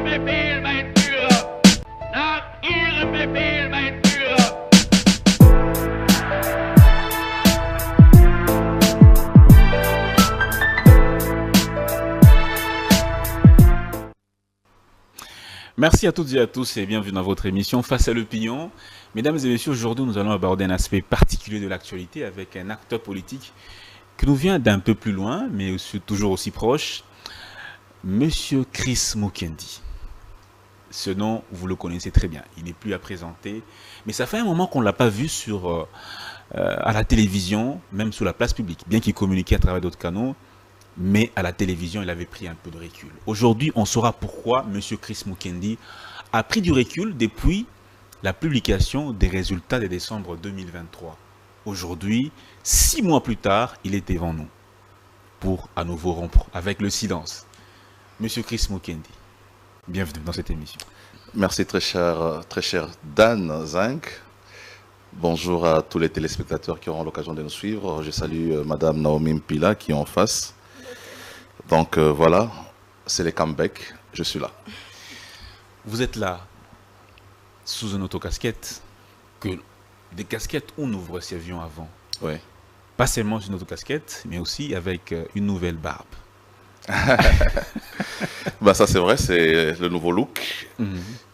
Befehl, mein Führer! Nach Ihrem Befehl, mein Führer! Merci à toutes et à tous et bienvenue dans votre émission Face à l'opinion. Mesdames et messieurs, aujourd'hui nous allons aborder un aspect particulier de l'actualité avec un acteur politique qui nous vient d'un peu plus loin, mais aussi, toujours aussi proche, Monsieur Chris Mukendi. Ce nom, vous le connaissez très bien, il n'est plus à présenter, mais ça fait un moment qu'on ne l'a pas vu à la télévision, même sur la place publique, bien qu'il communiquait à travers d'autres canaux. Mais à la télévision, il avait pris un peu de recul. Aujourd'hui, on saura pourquoi M. Chris Mukendi a pris du recul depuis la publication des résultats de décembre 2023. Aujourd'hui, 6 mois plus tard, il est devant nous pour à nouveau rompre avec le silence. M. Chris Mukendi, bienvenue dans cette émission. Merci très cher Dan Zinc. Bonjour à tous les téléspectateurs qui auront l'occasion de nous suivre. Je salue Madame Naomi Mpila qui est en face. Donc voilà, c'est les comebacks, je suis là. Vous êtes là, sous une auto-casquette, que des casquettes où nous vous recevions avant. Oui. Pas seulement une auto-casquette, mais aussi avec une nouvelle barbe. Bah ça c'est vrai, c'est le nouveau look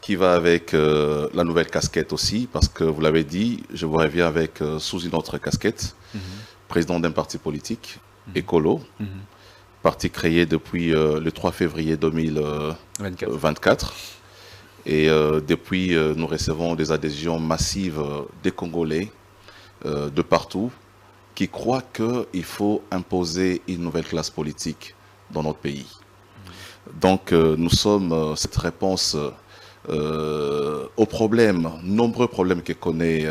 qui va avec la nouvelle casquette aussi, parce que vous l'avez dit, je vous reviens avec sous une autre casquette, président d'un parti politique, écolo. Parti créé depuis le 3 février 2024. Et depuis, nous recevons des adhésions massives des Congolais de partout qui croient qu'il faut imposer une nouvelle classe politique dans notre pays. Donc, nous sommes cette réponse aux problèmes, nombreux problèmes que connaît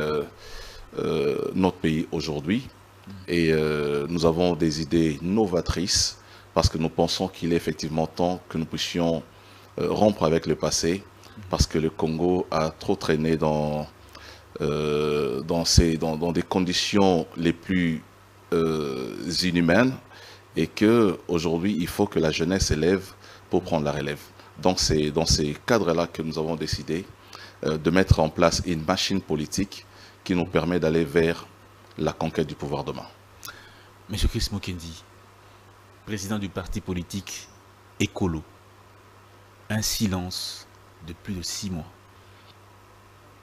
notre pays aujourd'hui. Et nous avons des idées novatrices parce que nous pensons qu'il est effectivement temps que nous puissions rompre avec le passé, parce que le Congo a trop traîné dans des conditions les plus inhumaines, et qu'aujourd'hui, il faut que la jeunesse s'élève pour prendre la relève. Donc c'est dans ces cadres-là que nous avons décidé de mettre en place une machine politique qui nous permet d'aller vers la conquête du pouvoir demain. Monsieur Chris Mukendi, président du parti politique Écolo, un silence de plus de 6 mois.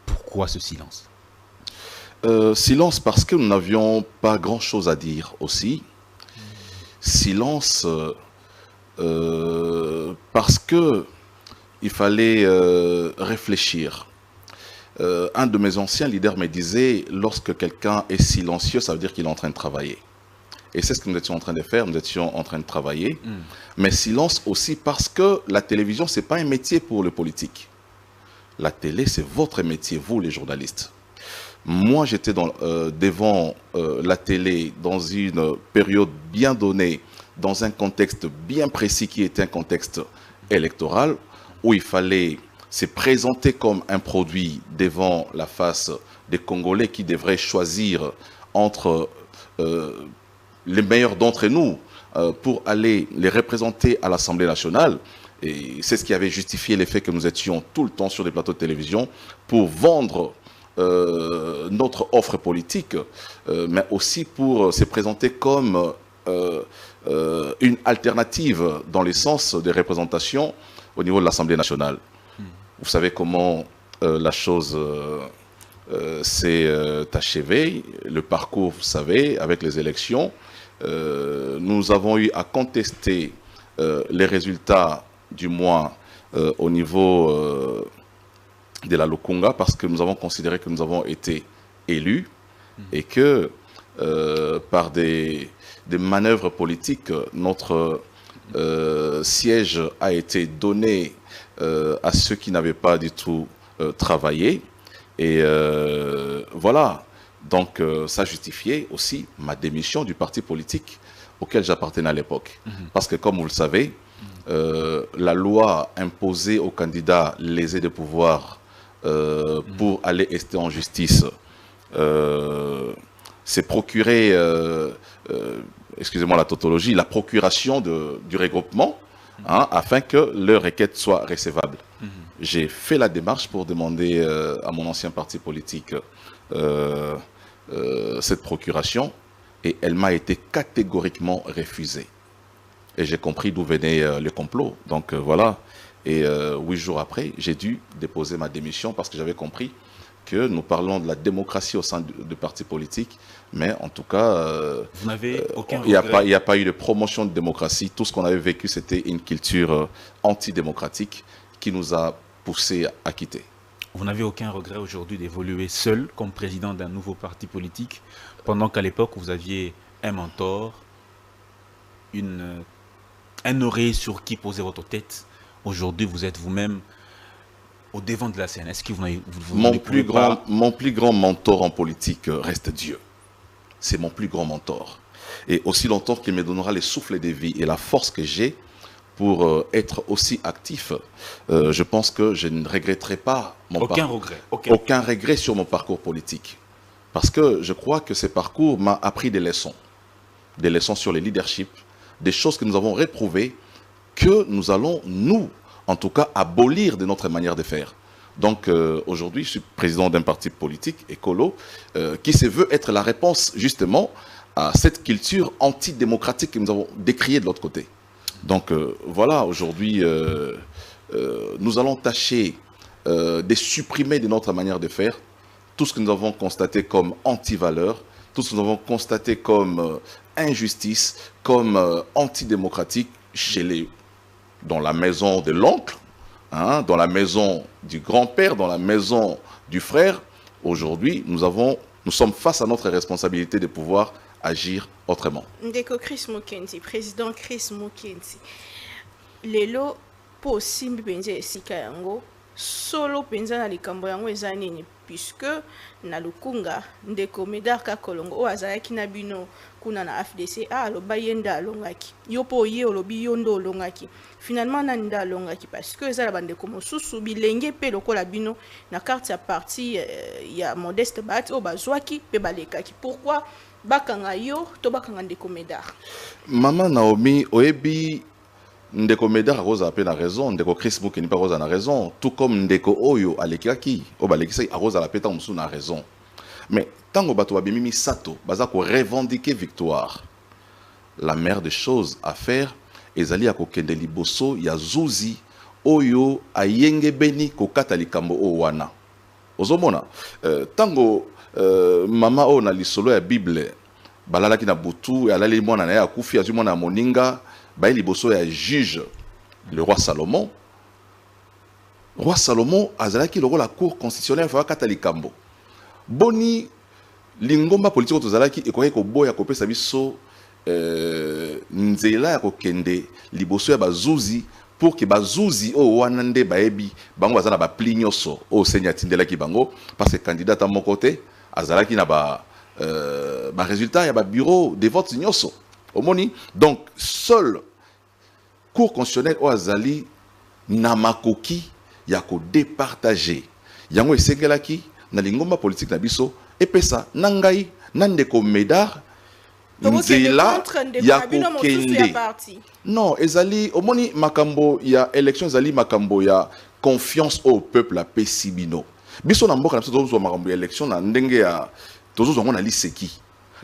Pourquoi ce silence? Silence parce que nous n'avions pas grand-chose à dire aussi. Silence parce que il fallait réfléchir. Un de mes anciens leaders me disait, lorsque quelqu'un est silencieux, ça veut dire qu'il est en train de travailler. Et c'est ce que nous étions en train de faire, nous étions en train de travailler. Mais silence aussi parce que la télévision, ce n'est pas un métier pour le politique. La télé, c'est votre métier, vous les journalistes. Moi, j'étais devant la télé dans une période bien donnée, dans un contexte bien précis qui était un contexte électoral, où il fallait se présenter comme un produit devant la face des Congolais qui devraient choisir entre les meilleurs d'entre nous pour aller les représenter à l'Assemblée nationale. Et c'est ce qui avait justifié le fait que nous étions tout le temps sur des plateaux de télévision pour vendre notre offre politique, mais aussi pour se présenter comme une alternative dans le sens des représentations au niveau de l'Assemblée nationale. Vous savez comment la chose s'est achevée, le parcours, vous savez, avec les élections. Nous avons eu à contester les résultats du mois au niveau de la Lukunga, parce que nous avons considéré que nous avons été élus et que par des manœuvres politiques, notre siège a été donné à ceux qui n'avaient pas du tout travaillé. Et voilà. Donc, ça justifiait aussi ma démission du parti politique auquel j'appartenais à l'époque. Parce que, comme vous le savez, la loi imposait aux candidats lésés de pouvoir pour aller rester en justice. C'est procurer, excusez-moi la tautologie, la procuration du regroupement, afin que leur requête soit recevable. j'ai fait la démarche pour demander à mon ancien parti politique cette procuration et elle m'a été catégoriquement refusée. Et j'ai compris d'où venait le complot. Donc voilà. Et 8 jours après, j'ai dû déposer ma démission parce que j'avais compris que nous parlons de la démocratie au sein du parti politique, mais en tout cas, vous n'avez aucun il regret. n'y a pas eu de promotion de démocratie. Tout ce qu'on avait vécu, c'était une culture antidémocratique qui nous a poussé à quitter. Vous n'avez aucun regret aujourd'hui d'évoluer seul comme président d'un nouveau parti politique, pendant qu'à l'époque, vous aviez un mentor, un oreiller sur qui poser votre tête. Aujourd'hui, vous êtes vous-même au devant de la scène. Est-ce que mon plus grand mentor en politique reste Dieu. C'est mon plus grand mentor. Et aussi longtemps qu'il me donnera les souffles de vie et la force que j'ai pour être aussi actif, je pense que je ne regretterai pas mon parcours. Aucun regret sur mon parcours politique. Parce que je crois que ce parcours m'a appris des leçons sur le leadership, des choses que nous avons réprouvées, que nous allons, nous, en tout cas, abolir de notre manière de faire. Donc aujourd'hui, je suis président d'un parti politique, Écolo, qui se veut être la réponse justement à cette culture antidémocratique que nous avons décriée de l'autre côté. Donc voilà, aujourd'hui, nous allons tâcher de supprimer de notre manière de faire tout ce que nous avons constaté comme anti-valeur, tout ce que nous avons constaté comme injustice, comme antidémocratique dans la maison de l'oncle, hein, dans la maison du grand-père, dans la maison du frère. Aujourd'hui, nous sommes face à notre responsabilité de pouvoir agir autrement. Ndeko Chris Mukendi, président Chris Mukendi. Lelo po simbi penza esika yango solo penza na likambo yango eza nini puisque na lukunga ndeko Médard Kakolongo o azalaki na bino kuna na FDC aloba yenda alongaki yo po ye olobi yo ndo olongaki finalement nani nda alongaki parce que eza la bandeko mosusu bilenge pe lokola bino na carte ya parti ya Modeste Bat o bazwaki pe balekaki. Pourquoi bakanga yo to bakanga ndeko Médard? Maman Naomi oyebi ndeko Médard akoza ape na raison, ndeko Chris Mukendi pa akoza na raison, tout comme ndeko oyo alekaki o balekisa akoza la peta musu na raison. Mais tango bato babimi misato baza ko revendiquer victoire, la meilleure des choses à faire ezali ya kokende liboso ya zuzi oyo ayenge beni kokata likambo o wana ozomona tango mama o na lisolo ya Bible balalaki na butu alali mwana na ya akufi azwi mwana moninga bayi liboso ya juge le roi Salomon. Roi Salomon azalaki lokola cour constitutionnelle fa kata likambo boni lingomba politique tozalaki ekoki koboya kopesa biso nzela ya kokende liboso ya bazuzi pour que bazuzi o wana nde baebi bango bazana ba pli nyonso o senya tindelaki bango parce que candidat à mon côté azalaki na ba résultat ya ba bureau de vote nyonso omoni. Donc seul cour constitutionnelle o azali na makoki ya ko départager yango esengelaki na lingomba politique na biso epesa nangai nandeko Médard nzela ya kokende. Non, ezali omoni makambo ya élection ezali makambo ya confiance au peuple a pesibino. Biso na mboka na biso tozo makambo ya élection na ndenge ya tozo zongo na liseki.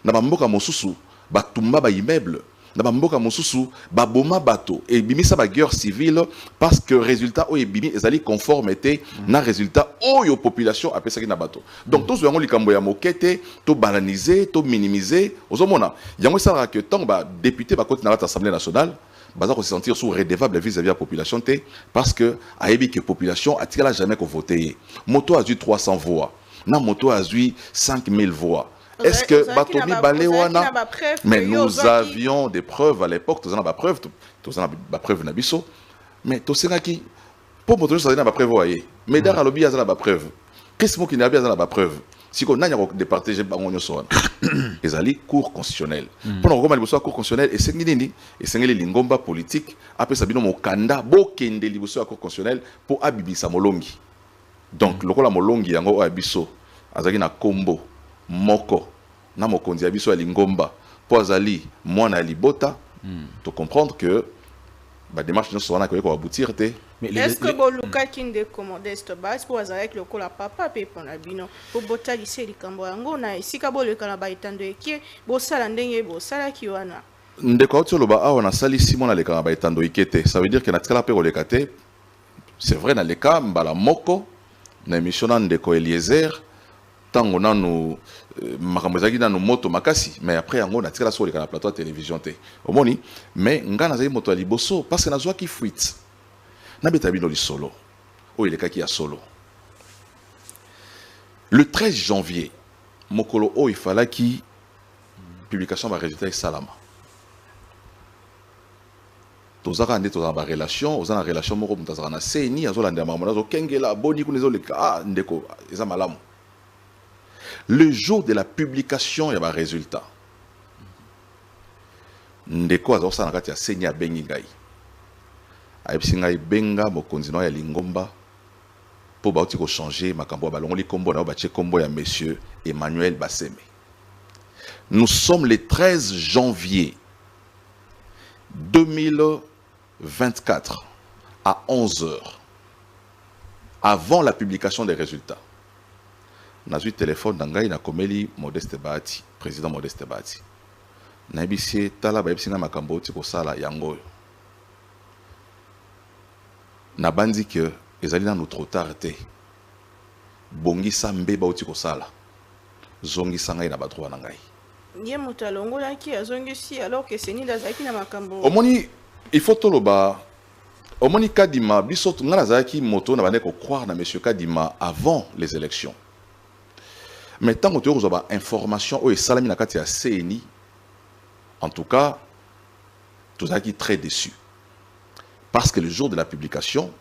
Na mboka mosusu batumba ba immeuble, na bamboka mosusu baboma bato et bimisa ba guerre civile parce que résultat o ebimi ezali conformité na résultat oyo population apesaki na bato. Donc tous yango likambo ya mokete to banaliser to minimiser ozomona yango sala que tant ba député ba côté na l'Assemblée nationale baza ko se sentir sous redevable vis-à-vis de la population té parce que ayebi que population atikala jamais ko voter moto a eu 300 voix na moto a eu 5000 voix. Est-ce que Batomi Balewana, mais nous avions des preuves à l'époque, tous en avons preuve, tous en avons preuve nabiso, mais tous ces qui pour montrer ça n'a pas preuve voyez, mais dans le biais n'a pas preuve, qu'est-ce qui n'a pas preuve, si on n'a pas de partager bangonyo soan, ils allaient cour constitutionnel, pendant qu'on a besoin cour constitutionnel et c'est nini et c'est les lingomba politique après ça bino mo kanda bo kende liboso à cour constitutionnel pour abibisa molongi, donc le la molongi yango abiso, azaki na combo moko na mokonzi abiso ya lingomba po azali mwana libota to comprendre que ba démarche ne sera na ko aboutir te Mais est-ce que boluka kinde modeste base pour azalaki lokola papa pe pona bino po botalisa likambo yango na esika boleka na baitando eke bosala ndenge bosalaki wana ndeko auti oloba awa nasali simon aleka na baitando ike te, ça veut dire que natikala mpe koleka te. C'est vrai naleka mbala moko na émission na ndeko Eliezer tango nanu makambo ezalaki nanu moto makasi, mais après yango natikala so koleka na plateau ya télévision te omoni. Mais nga nazali moto ya liboso parce que nazwaki fuite nabeta bino lisolo oyo elekaki ya solo. Le 13 janvier mokolo oyo ifalaki publication ba résultat esalama tozaka nde tozala ba relation oza na relation moko mutu azala na seni azolandela makambo azokengela aboni kuna ezoleka ndeko eza malamu. Le jour de la publication ya ba résultat ndeko azosala na kati ya seni abengi ngai ayebisi ngai benga mokonzi na ya lingomba po bauti kochanger makambo balongoli kombo na batie kombo ya monsieur Emmanuel Baseme. Nous sommes le 13 janvier 2024 à 11h, avant la publication des résultats. N'a eu téléphone d'Angaï na komeli Modeste Bahati, président Modeste Bahati. Na bisi tala ba bisi na makambo ti ko sala yango. Na bandi que ezali na trop tard te. Bongi sambe ba ti ko sala. Zongi sangai na batro na ngai. Ye mutalongo la ki azongisi alors que seni dazaki na makambo. Omoni il faut toloba. Omoni Kadima biso ngana zaki moto na bande ko croire na monsieur Kadima avant les élections. Mais tant que tu as information ou salami na kati ya CNI, en tout cas, tout ça qui est très déçu. Parce que le jour de la publication,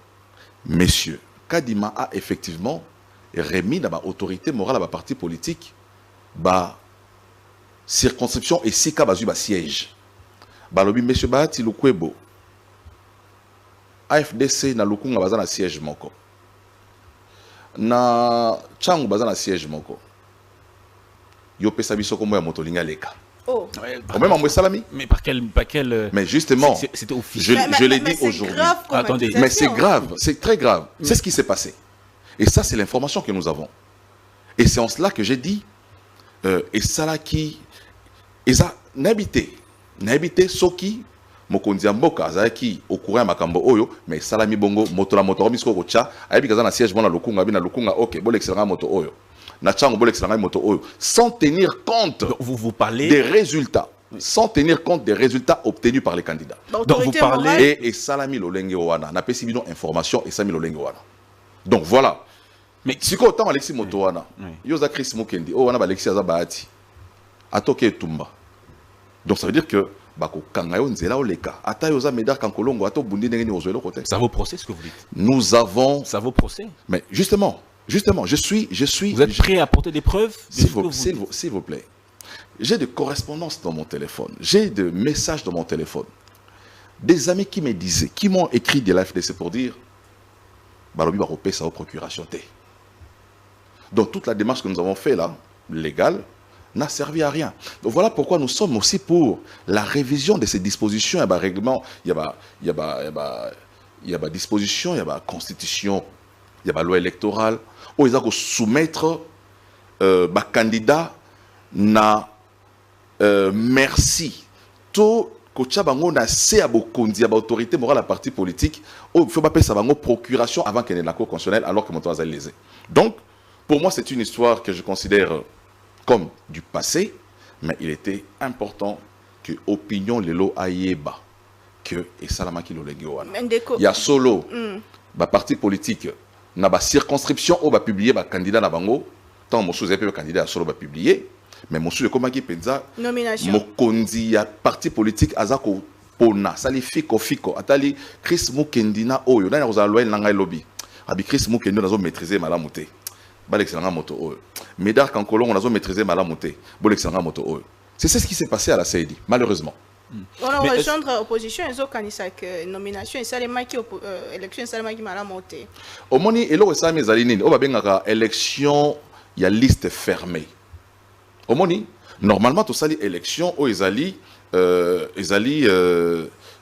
monsieur Kadima a effectivement remis dans l'autorité morale à la parti politique, la circonscription et si ka bazu ba siège. Balobi monsieur Bahati Lukwebo, AFDC na Lukunga baza na siège moko. Na Changu baza na siège moko. Yo pesa biso kombo ya motolinga leka. Oh. Même salami. Mais par quel mais justement, c'était officiel. Je l'ai dit aujourd'hui. Attendez. Mais c'est grave, c'est très grave. C'est ce qui s'est passé. Et ça, c'est l'information que nous avons. Et c'est en cela que j'ai dit, et ça là qui, et ça, n'habité, soki, mokonzi mboka, azaki, au courant makambo oyo, mais salami bongo, moto la moto, misko kocha, ayebi kaza na siège bon na lukunga, ok, bon l'excellent moto oyo. Sans tenir compte vous parlez des résultats, sans tenir compte des résultats obtenus par les candidats. Donc vous parlez et salami lolenge wana, na pesi bino information et salami lolenge wana. Donc voilà. Mais si ko autant Alexis Motowana, yoza Chris Mukendi, o wana ba Alexis Azabati. Atoke tumba. Donc ça veut dire que bako kangayo nzela oleka, ata yoza medar kankolongo ato bundi ndenge ni ozwelo côté. Ça vaut procès ce que vous dites. Nous avons ça vaut procès. Mais justement, je suis. Vous êtes prêt à apporter des preuves? S'il vous plaît. J'ai des correspondances dans mon téléphone. J'ai des messages dans mon téléphone. Des amis qui me disaient, qui m'ont écrit de la FDC pour dire Balobi va repérer ça aux procurations. Donc toute la démarche que nous avons fait là, légale, n'a servi à rien. Donc voilà pourquoi nous sommes aussi pour la révision de ces dispositions. Il y a un règlement, il y a disposition, il y a constitution, il y a loi électorale. Où ils ont soumettre candidat na merci tout kocha bango na se abokondi ya autorité morale à parti politique il faut pas payer ça bango procuration avant qu'elle ait la cour constitutionnelle alors que mon toit lésé. Donc pour moi c'est une histoire que je considère comme du passé, mais il était important que opinion lelo ayeba que et salamaki lolenge wana il y a solo ba parti politique na ba circonscription ou ba publier ba candidat na bango tant mo sous épée candidat solo ba publier mais mo sous comme qui penza nomination mo kondi ya parti politique azako pona sali fiko atali Chris Mukendina oyo na za loi na ngai lobby abi Chris Mukendina nazo maîtriser malamu te ba l'excellent moto oyo Médard Kankolon on nazo maîtriser malamu te ba l'excellent moto oyo. C'est ce qui s'est passé à la CEDI malheureusement. On a rejoindre l'opposition, ils ont candidat que nomination et ça les maki élection ça les maki malamoté. Au moni elo ça mes alinine, on va bien élection, il y a liste fermée. Au moni normalement tout ça les élections où ils allient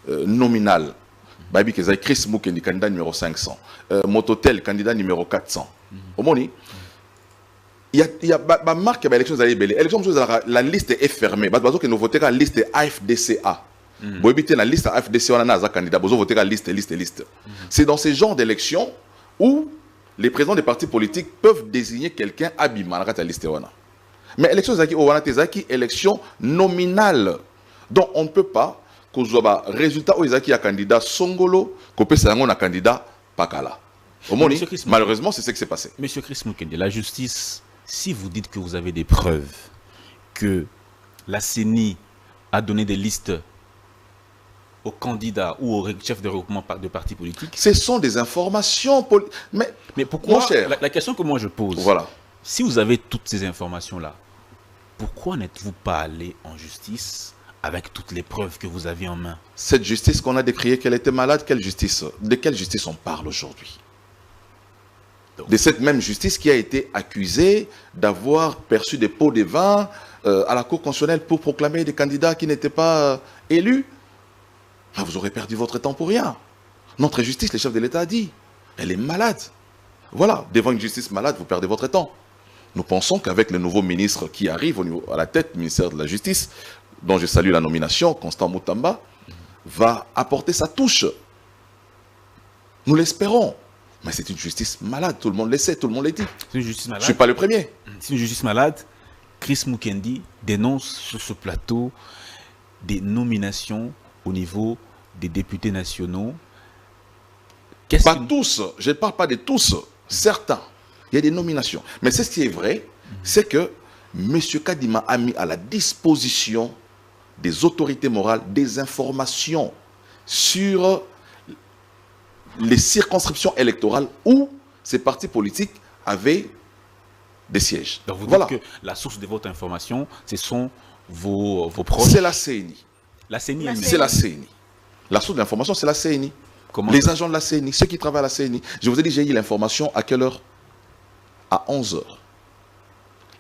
nominal. Babi Kezai, Chris Mukendi, candidat numéro 500. Mototel, candidat numéro 400. Au Moni, il y a ma marque à l'élection de l'élection, la liste est fermée. Parce que nous votons la liste AFDCA. Vous évitez la liste AFDCA, on a un candidat. Vous votez la liste. C'est dans ces genres d'élections où les présidents des partis politiques peuvent désigner quelqu'un habillement à la liste. Mais l'élection c'est élection nominale. Donc on ne peut pas que ce soit résultat où il y a un candidat Songolo, qu'on peut avoir un candidat Pakala. Malheureusement, c'est ce qui s'est passé. Monsieur Chris Mukendi, la justice, si vous dites que vous avez des preuves que la CENI a donné des listes aux candidats ou aux chefs de regroupement de partis politiques, ce sont des informations. Mais pourquoi la question que moi je pose, voilà. Si vous avez toutes ces informations-là, pourquoi n'êtes-vous pas allé en justice avec toutes les preuves que vous aviez en main? Cette justice qu'on a décriée, qu'elle était malade, quelle justice? De quelle justice on parle aujourd'hui? De cette même justice qui a été accusée d'avoir perçu des pots de vin à la Cour constitutionnelle pour proclamer des candidats qui n'étaient pas élus. Ah, vous aurez perdu votre temps pour rien. Notre justice, le chef de l'État a dit, elle est malade. Voilà, devant une justice malade, vous perdez votre temps. Nous pensons qu'avec le nouveau ministre qui arrive à la tête du ministère de la Justice, dont je salue la nomination, Constant Moutamba, va apporter sa touche. Nous l'espérons. Mais c'est une justice malade, tout le monde le sait, tout le monde le dit. C'est une justice malade. Je ne suis pas le premier. C'est une justice malade. Chris Mukendi dénonce sur ce plateau des nominations au niveau des députés nationaux. Pas tous, je ne parle pas de tous, certains. Il y a des nominations. Mais ce qui est vrai, c'est que M. Kadima a mis à la disposition des autorités morales des informations sur les circonscriptions électorales où ces partis politiques avaient des sièges. Donc vous dites que la source de votre information, ce sont vos proches. C'est la CENI. La CENI, c'est la CENI. La source d'information, c'est la CENI. Les agents de la CENI, ceux qui travaillent à la CENI. Je vous ai dit, j'ai eu l'information à quelle heure? À 11 h.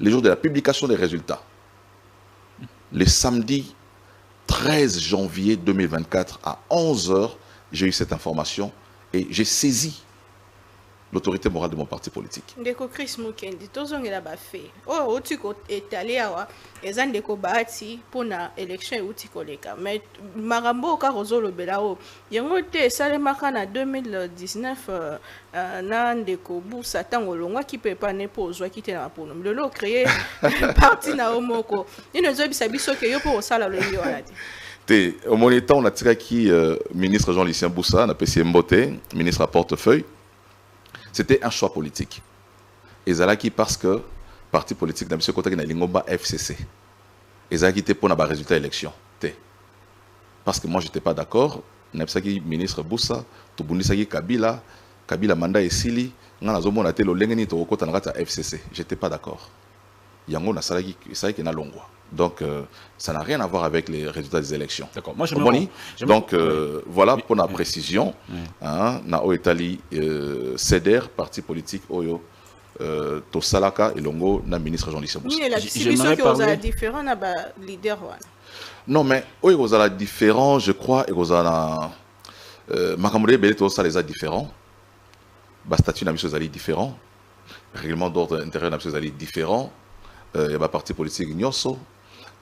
Le jour de la publication des résultats. Le samedi 13 janvier 2024, à 11 h, j'ai eu cette information et j'ai saisi l'autorité morale de mon parti politique. Ndeko Chris Mukendi, tozongela ba fait. Oh, otiko étalé awa, ezan ndeko bahati pour na élection utiko leka. Mais marambo ka rozolo belao. Yango te salemaka na 2019 na ndeko busa tango longwa ki pepa ne pozwa ki te na pono. Lelo créer parti na omoko. Ino zo bisa biso ke yo po sala lo yo alati. Au mon temps, on a tiré qui ministre Jean-Lucien Boussa, on a PC Mbote, ministre à portefeuille. C'était un choix politique. Et Zalaki parce que le parti politique de M. Kotaki na Lingomba FCC. Et Zalaki était pour un résultat d'élection. Parce que moi, je n'étais pas d'accord. Napsaki ministre Boussa, Tobundisaki Kabila, Kabila Manda et Sili, Nanazomo Naté le Lengeni Tokota Nagata FCC. Je n'étais pas d'accord. Yango na Salaki na Longwa. Donc, ça n'a rien à voir avec les résultats des élections. D'accord. Moi, donc, voilà pour la précision. Na Oetali CEDER, parti politique Oyo, Tosalaka et Longo, na ministre Jean-Lucien Boussa. J'aimerais parler différent na leader. Non, mais Oyo la différent, je crois, et Ozala Makamode Beleto ça les a différents. Statut na Monsieur Zali différent. Règlement d'ordre intérieur na Monsieur Zali différent. Il y a un parti politique Nyoso.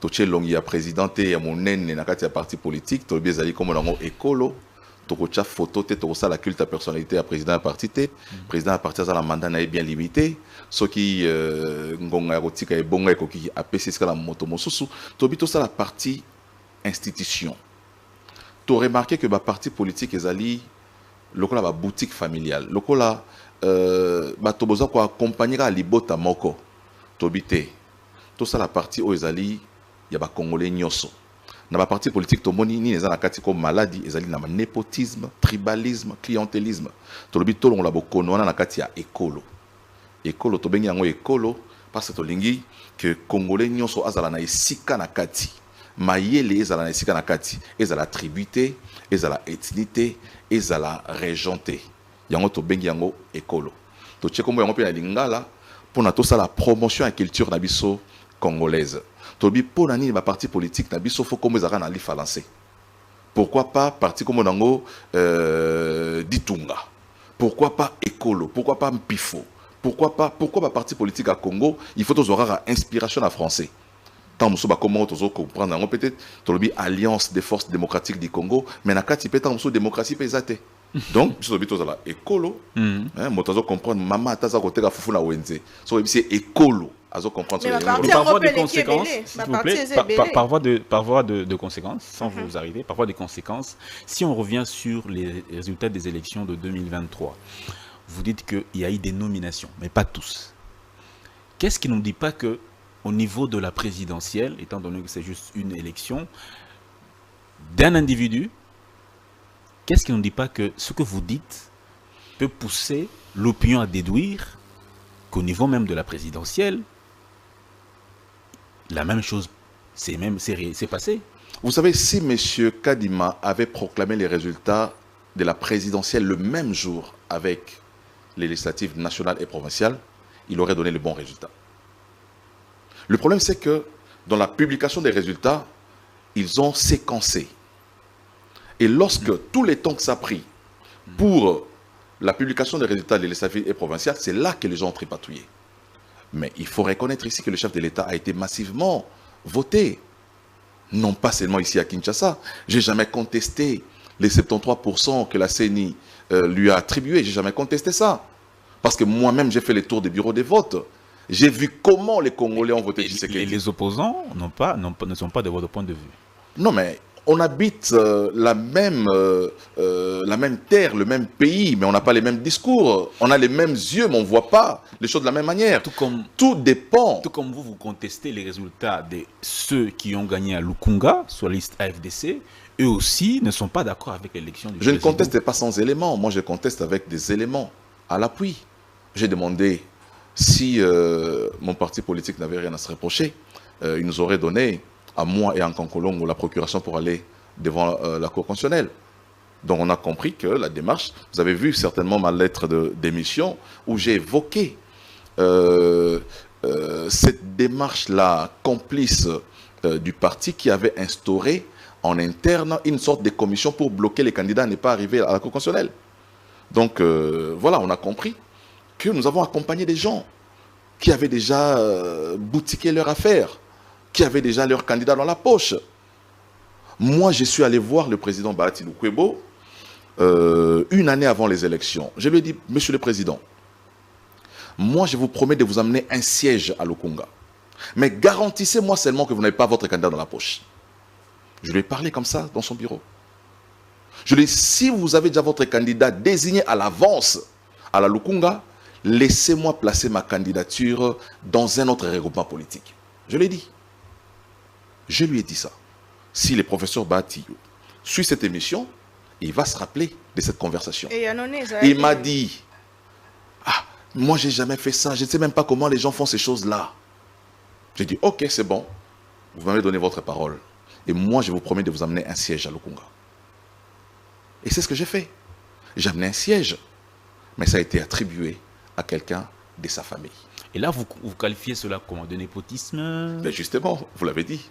Toche longi ya présidenté ya monene na kati ya parti politique to biezali comme nango écolo to kocha photo te to la culte à personnalité à président de parti te président de parti ça la mandat na bien limité ce qui ngonga ya kotika e bonga ko ki apesi ska la moto mosusu to bito ça la partie institution to remarqué que ba parti politique ezali lokola ba boutique familiale lokola ba to boza ko accompagner la libota moko to bité tout ça la partie aux ezali il y a des Congolais nyoso. Dans la partie politique, tout le monde ni les anakati comme maladie, ils ont népotisme, tribalisme, clientélisme. Tout le monde on l'a beaucoup non anakati a écolo. Écolo to bengi yango écolo parce que to lingi que Congolais nyoso azala na esika nakati. Mayele ezala na esika nakati, ezala tributé, ezala ethnicité, ezala régenté. Yango to bengi yango écolo. To tchekombo yango pe na lingala pour na to ça la promotion à culture na biso congolaise. Tobi pour nani ma parti politique na biso faut comme ezaka na li falancer. Pourquoi pas parti comme Onango Ditunga? Pourquoi pas Ekolo? Pourquoi pas Mpifo? Pourquoi pas parti politique à Congo? Il faut toujours avoir inspiration à français. Tant que comment comprendre peut-être alliance des forces démocratiques du Congo, mais na kati peut tant démocratie pesate. Donc je suis là écolo. Motazo comprendre maman taza côté ka fufu na wenze. So c'est écolo. Azo comprendre mais par voie de conséquences, s'il vous plaît, par voie de conséquences, sans vous arriver, par voie de conséquences, si on revient sur les résultats des élections de 2023, vous dites qu'il y a eu des nominations, mais pas tous. Qu'est-ce qui ne nous dit pas que au niveau de la présidentielle, étant donné que c'est juste une élection d'un individu, qu'est-ce qui ne nous dit pas que ce que vous dites peut pousser l'opinion à déduire qu'au niveau même de la présidentielle, la même chose s'est passé? Vous savez, si M. Kadima avait proclamé les résultats de la présidentielle le même jour avec les législatives nationales et provinciales, il aurait donné le bon résultat. Le problème, c'est que dans la publication des résultats, ils ont séquencé. Et lorsque tous les temps que ça a pris pour la publication des résultats des législatives et provinciales, c'est là que les gens ont tripatouillé. Mais il faut reconnaître ici que le chef de l'État a été massivement voté. Non pas seulement ici à Kinshasa. Je n'ai jamais contesté les 73% que la CENI lui a attribués. Je n'ai jamais contesté ça. Parce que moi-même, j'ai fait les tours des bureaux des votes. J'ai vu comment les Congolais ont voté Tshisekedi. Les opposants ne sont pas de votre point de vue. Non, mais on habite la même terre, le même pays, mais on n'a pas les mêmes discours. On a les mêmes yeux, mais on ne voit pas les choses de la même manière. Tout dépend. Tout comme vous contestez les résultats de ceux qui ont gagné à Lukunga, sur la liste AFDC, eux aussi ne sont pas d'accord avec l'élection du président. Je ne conteste pas sans éléments. Moi, je conteste avec des éléments à l'appui. J'ai demandé si mon parti politique n'avait rien à se reprocher. Il nous aurait donné, à moi et à Nkankolongo, la procuration pour aller devant la Cour constitutionnelle. Donc on a compris que la démarche, vous avez vu certainement ma lettre d'émission où j'ai évoqué cette démarche-là complice du parti qui avait instauré en interne une sorte de commission pour bloquer les candidats à ne pas arriver à la Cour constitutionnelle. Donc voilà, on a compris que nous avons accompagné des gens qui avaient déjà boutiqué leur affaire, qui avaient déjà leur candidat dans la poche. Moi, je suis allé voir le président Bahati Lukwebo une année avant les élections. Je lui ai dit, Monsieur le Président, moi, je vous promets de vous amener un siège à Lukunga. Mais garantissez-moi seulement que vous n'avez pas votre candidat dans la poche. Je lui ai parlé comme ça dans son bureau. Je lui ai dit, si vous avez déjà votre candidat désigné à l'avance à la Lukunga, laissez-moi placer ma candidature dans un autre regroupement politique. Je l'ai dit. Je lui ai dit ça. Si le professeur Bahati suit cette émission, il va se rappeler de cette conversation. Il m'a dit, ah, moi j'ai jamais fait ça, je ne sais même pas comment les gens font ces choses-là. J'ai dit, ok, c'est bon, vous m'avez donné votre parole. Et moi je vous promets de vous amener un siège à Lukunga. Et c'est ce que j'ai fait. J'ai amené un siège, mais ça a été attribué à quelqu'un de sa famille. Et là, vous qualifiez cela comment? De népotisme? Ben justement, vous l'avez dit.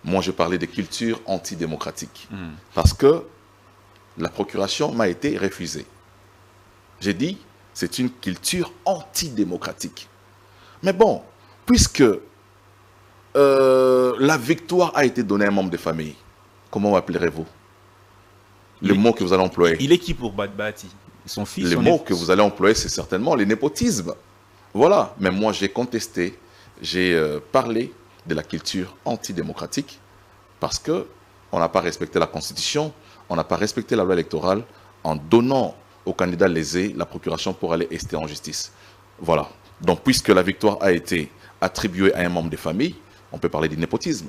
Moi, je parlais de culture antidémocratique. Parce que la procuration m'a été refusée. J'ai dit, c'est une culture antidémocratique. Mais bon, puisque la victoire a été donnée à un membre de famille, comment m'appellerez-vous? Le mot que vous allez employer. Il est qui pour Bahati? Son fils? Le mot que vous allez employer, c'est certainement le népotisme. Voilà. Mais moi, j'ai contesté, j'ai parlé de la culture antidémocratique parce qu'on n'a pas respecté la Constitution, on n'a pas respecté la loi électorale en donnant aux candidats lésés la procuration pour aller rester en justice. Voilà. Donc, puisque la victoire a été attribuée à un membre de famille, on peut parler du népotisme.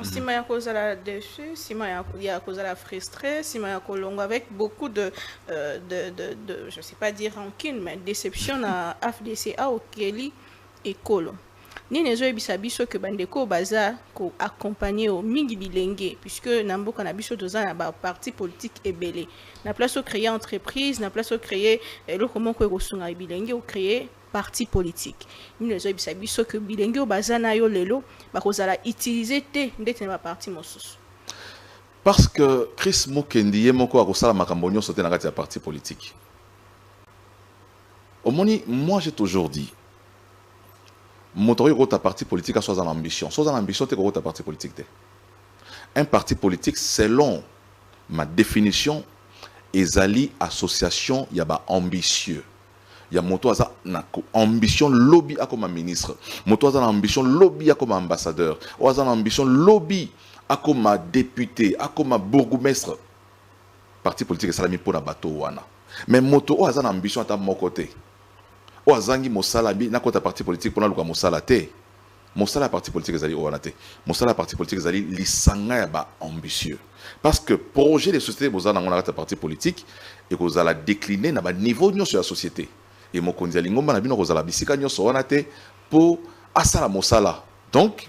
Si il y a cause à la déçu, si il y a cause à la frustrée, si il y a cause avec beaucoup de je ne sais pas dire rancune, mais déception à FDCA au Keli et Kolo. Ni ne zoe bisabiso que bandeko baza ko accompagner au mingi bilenge puisque nambo kana biso doza na ba parti politique ebele na place au créer entreprise na place au créer le comment ko kosunga bilenge au créer parti politique ni ne zoe bisabiso que bilenge baza na yo lelo ba kozala utiliser te ndete na parti mosusu. Parce que Chris Mukendi moko akosala makambo nyonso te na kati ya parti politique. Moi j'ai toujours dit motori ko ta parti politique a soit en ambition. Soit en ambition te ko ta parti politique te. Un parti politique selon ma définition ezali association yaba ambitieux. Ya moto aza na ambition lobby a comme ministre. Moto aza na ambition lobby a comme ambassadeur. O aza na ambition lobby a comme député, a comme bourgmestre. Parti politique salami pour na bateau wana. Mais moto o aza na ambition à mon côté. O azangi mosala bi na kota parti politique pour na luka mosala te. Mosala parti politique ezali o wana te. Mosala parti politique ezali lisanga ya ba ambitieux. Parce que projet de société bozana ngona kata parti politique et que la décliner na ba niveau nyonso ya société. Et mokonzi alingomba na bino kozala bisika nyonso wana te pour asala mosala. Donc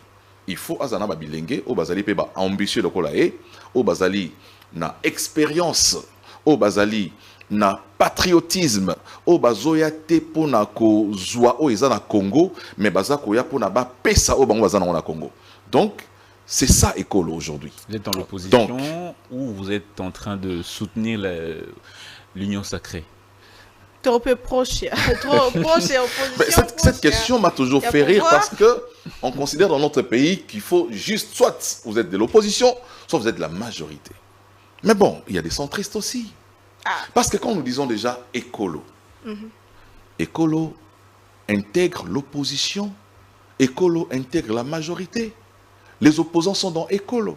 il faut azana ba bilenge o bazali pe ba ambitieux lokola e o bazali na expérience o bazali na patriotisme o bazoya te pona ko zwa o eza na Congo mais bazako ya pona ba pesa o bango bazana na Congo. Donc c'est ça écolo aujourd'hui. Vous êtes dans l'opposition ou vous êtes en train de soutenir l'union sacrée? Trop proche, trop proche et opposition. Cette question m'a toujours fait rire parce que on considère dans notre pays qu'il faut juste soit vous êtes de l'opposition, soit vous êtes de la majorité. Mais bon, il y a des centristes aussi. Parce que quand nous disons déjà écolo, écolo intègre l'opposition, écolo intègre la majorité. Les opposants sont dans écolo.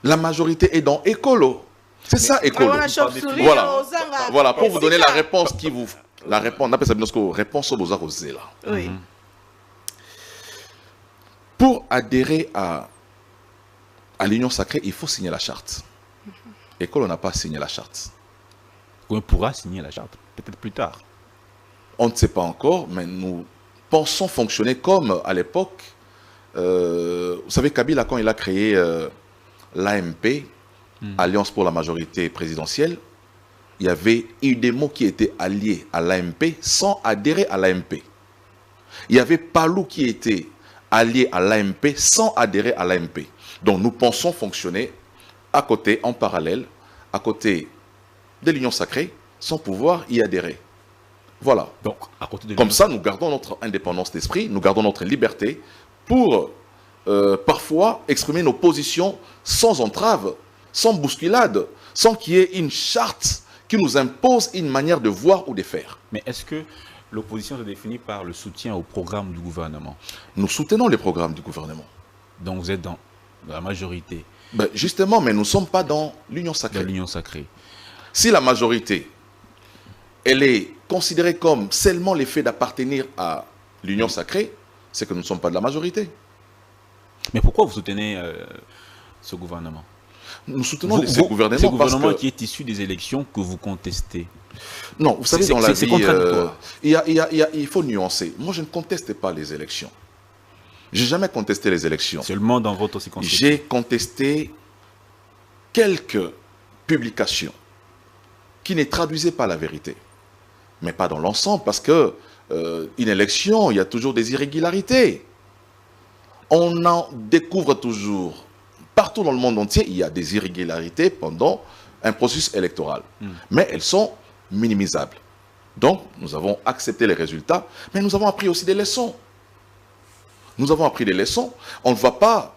La majorité est dans écolo. C'est ça écolo. Voilà, pour vous donner la réponse qui vous... La réponse, on appelle ça réponse au beaux-arts là. Oui. Pour adhérer à l'union sacrée, il faut signer la charte. École n'a pas signé la charte. On pourra signer la charte, peut-être plus tard. On ne sait pas encore, mais nous pensons fonctionner comme à l'époque. Vous savez, Kabila, quand il a créé l'AMP, Alliance pour la majorité présidentielle, il y avait UDEMO qui était allié à l'AMP sans adhérer à l'AMP. Il y avait Palou qui était allié à l'AMP sans adhérer à l'AMP. Donc nous pensons fonctionner à côté, en parallèle, à côté de l'union sacrée, sans pouvoir y adhérer. Voilà. Donc, à côté de comme ça, nous gardons notre indépendance d'esprit, nous gardons notre liberté pour parfois exprimer nos positions sans entrave, sans bousculade, sans qu'il y ait une charte qui nous impose une manière de voir ou de faire. Mais est-ce que l'opposition se définit par le soutien au programme du gouvernement? Nous soutenons les programmes du gouvernement. Donc vous êtes dans la majorité. Ben justement, mais nous ne sommes pas dans l'union sacrée. Dans l'union sacrée. Si la majorité, elle est considérée comme seulement l'effet d'appartenir à l'union sacrée, c'est que nous ne sommes pas de la majorité. Mais pourquoi vous soutenez ce gouvernement? Nous soutenons ce gouvernement parce que... qui est issu des élections que vous contestez. Non, vous savez, dans la vie, il faut nuancer. Moi, je ne conteste pas les élections. Je n'ai jamais contesté les élections. Seulement dans votre circonscription. J'ai contesté quelques publications qui ne traduisaient pas la vérité. Mais pas dans l'ensemble, parce que une élection, il y a toujours des irrégularités. On en découvre toujours. Partout dans le monde entier, il y a des irrégularités pendant un processus électoral. Mais elles sont minimisables. Donc, nous avons accepté les résultats, mais nous avons appris aussi des leçons. Nous avons appris des leçons. On ne va pas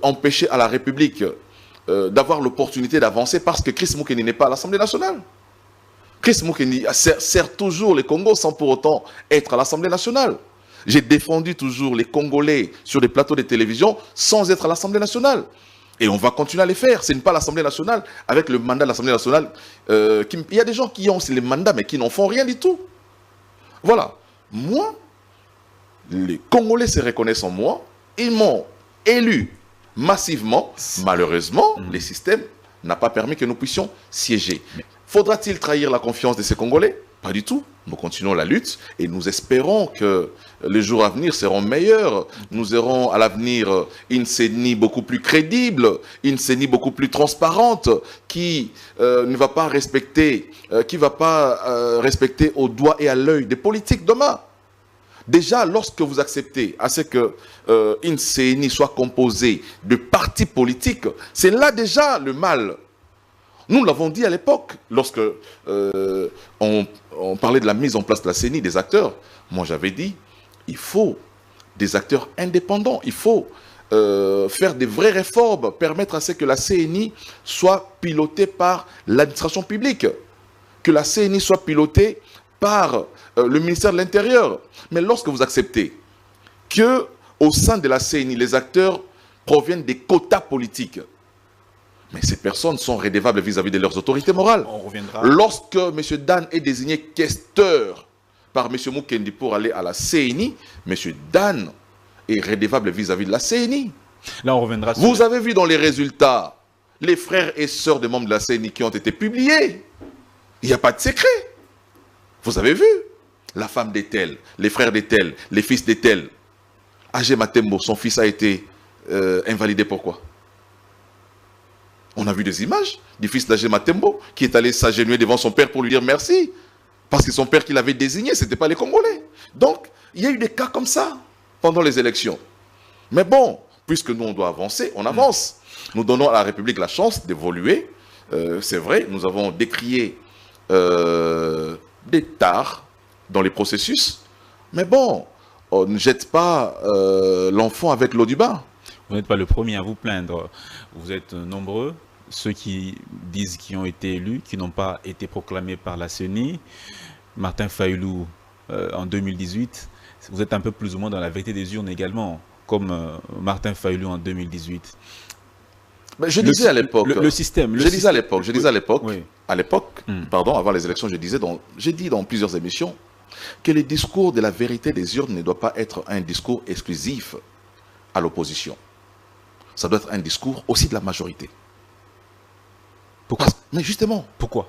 empêcher à la République d'avoir l'opportunité d'avancer parce que Chris Mukendi n'est pas à l'Assemblée nationale. Chris Mukendi sert toujours les Congos sans pour autant être à l'Assemblée nationale. J'ai défendu toujours les Congolais sur des plateaux de télévision sans être à l'Assemblée nationale. Et on va continuer à les faire. Ce n'est pas l'Assemblée nationale, avec le mandat de l'Assemblée nationale. Il y a des gens qui ont aussi les mandats, mais qui n'en font rien du tout. Voilà. Moi, les Congolais se reconnaissent en moi. Ils m'ont élu massivement. Malheureusement, le système n'a pas permis que nous puissions siéger. Faudra-t-il trahir la confiance de ces Congolais? Pas du tout. Nous continuons la lutte et nous espérons que les jours à venir seront meilleurs. Nous aurons à l'avenir une CENI beaucoup plus crédible, une CENI beaucoup plus transparente qui ne va pas respecter, respecter au doigt et à l'œil des politiques demain. Déjà, lorsque vous acceptez à ce que une CENI soit composée de partis politiques, c'est là déjà le mal. Nous l'avons dit à l'époque, lorsque on parlait de la mise en place de la CENI, des acteurs. Moi, j'avais dit, il faut des acteurs indépendants. Il faut faire des vraies réformes, permettre à ce que la CENI soit pilotée par l'administration publique, que la CENI soit pilotée par le ministère de l'Intérieur. Mais lorsque vous acceptez que au sein de la CENI, les acteurs proviennent des quotas politiques, mais ces personnes sont redevables vis-à-vis de leurs autorités morales. On reviendra. Lorsque M. Dan est désigné questeur par M. Mukendi pour aller à la CENI, M. Dan est redevable vis-à-vis de la CENI. Là, on reviendra sur... Vous avez vu dans les résultats les frères et sœurs des membres de la CENI qui ont été publiés. Il n'y a pas de secret. Vous avez vu la femme d'Etel, les frères d'Etel, les fils d'Etel. Agé Matembo, son fils a été invalidé. Pourquoi? On a vu des images du fils d'Agé Matembo qui est allé s'agenouiller devant son père pour lui dire merci. Parce que son père qui l'avait désigné, ce n'était pas les Congolais. Donc, il y a eu des cas comme ça pendant les élections. Mais bon, puisque nous, on doit avancer, on avance. Nous donnons à la République la chance d'évoluer. C'est vrai, nous avons décrié des tares dans les processus. Mais bon, on ne jette pas l'enfant avec l'eau du bain. Vous n'êtes pas le premier à vous plaindre. Vous êtes nombreux, ceux qui disent qu'ils ont été élus, qui n'ont pas été proclamés par la CENI. Martin Fayulu en 2018. Vous êtes un peu plus ou moins dans la vérité des urnes également, comme Martin Fayulu en 2018. Je disais à l'époque. Le système. Je disais à l'époque. Je disais à l'époque. Oui. À l'époque, pardon, avant les élections, j'ai dit dans plusieurs émissions que le discours de la vérité des urnes ne doit pas être un discours exclusif à l'opposition. Ça doit être un discours aussi de la majorité. Pourquoi? Mais justement. Pourquoi?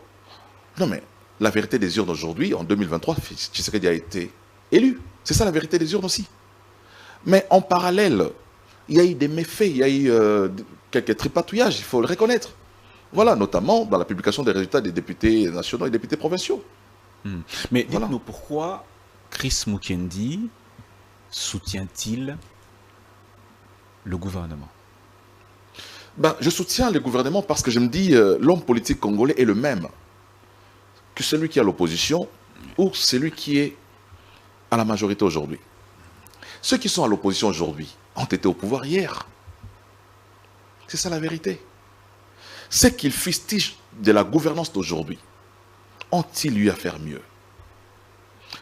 Non mais, la vérité des urnes aujourd'hui, en 2023, Tshisekedi a été élu. C'est ça la vérité des urnes aussi. Mais en parallèle, il y a eu des méfaits, il y a eu quelques tripatouillages, il faut le reconnaître. Voilà, notamment dans la publication des résultats des députés nationaux et des députés provinciaux. Mais dites-nous pourquoi Chris Mukendi soutient-il le gouvernement? Je soutiens le gouvernement parce que je me dis l'homme politique congolais est le même que celui qui est à l'opposition ou celui qui est à la majorité aujourd'hui. Ceux qui sont à l'opposition aujourd'hui ont été au pouvoir hier. C'est ça la vérité. Ceux qu'ils fustigent de la gouvernance d'aujourd'hui ont-ils eu à faire mieux?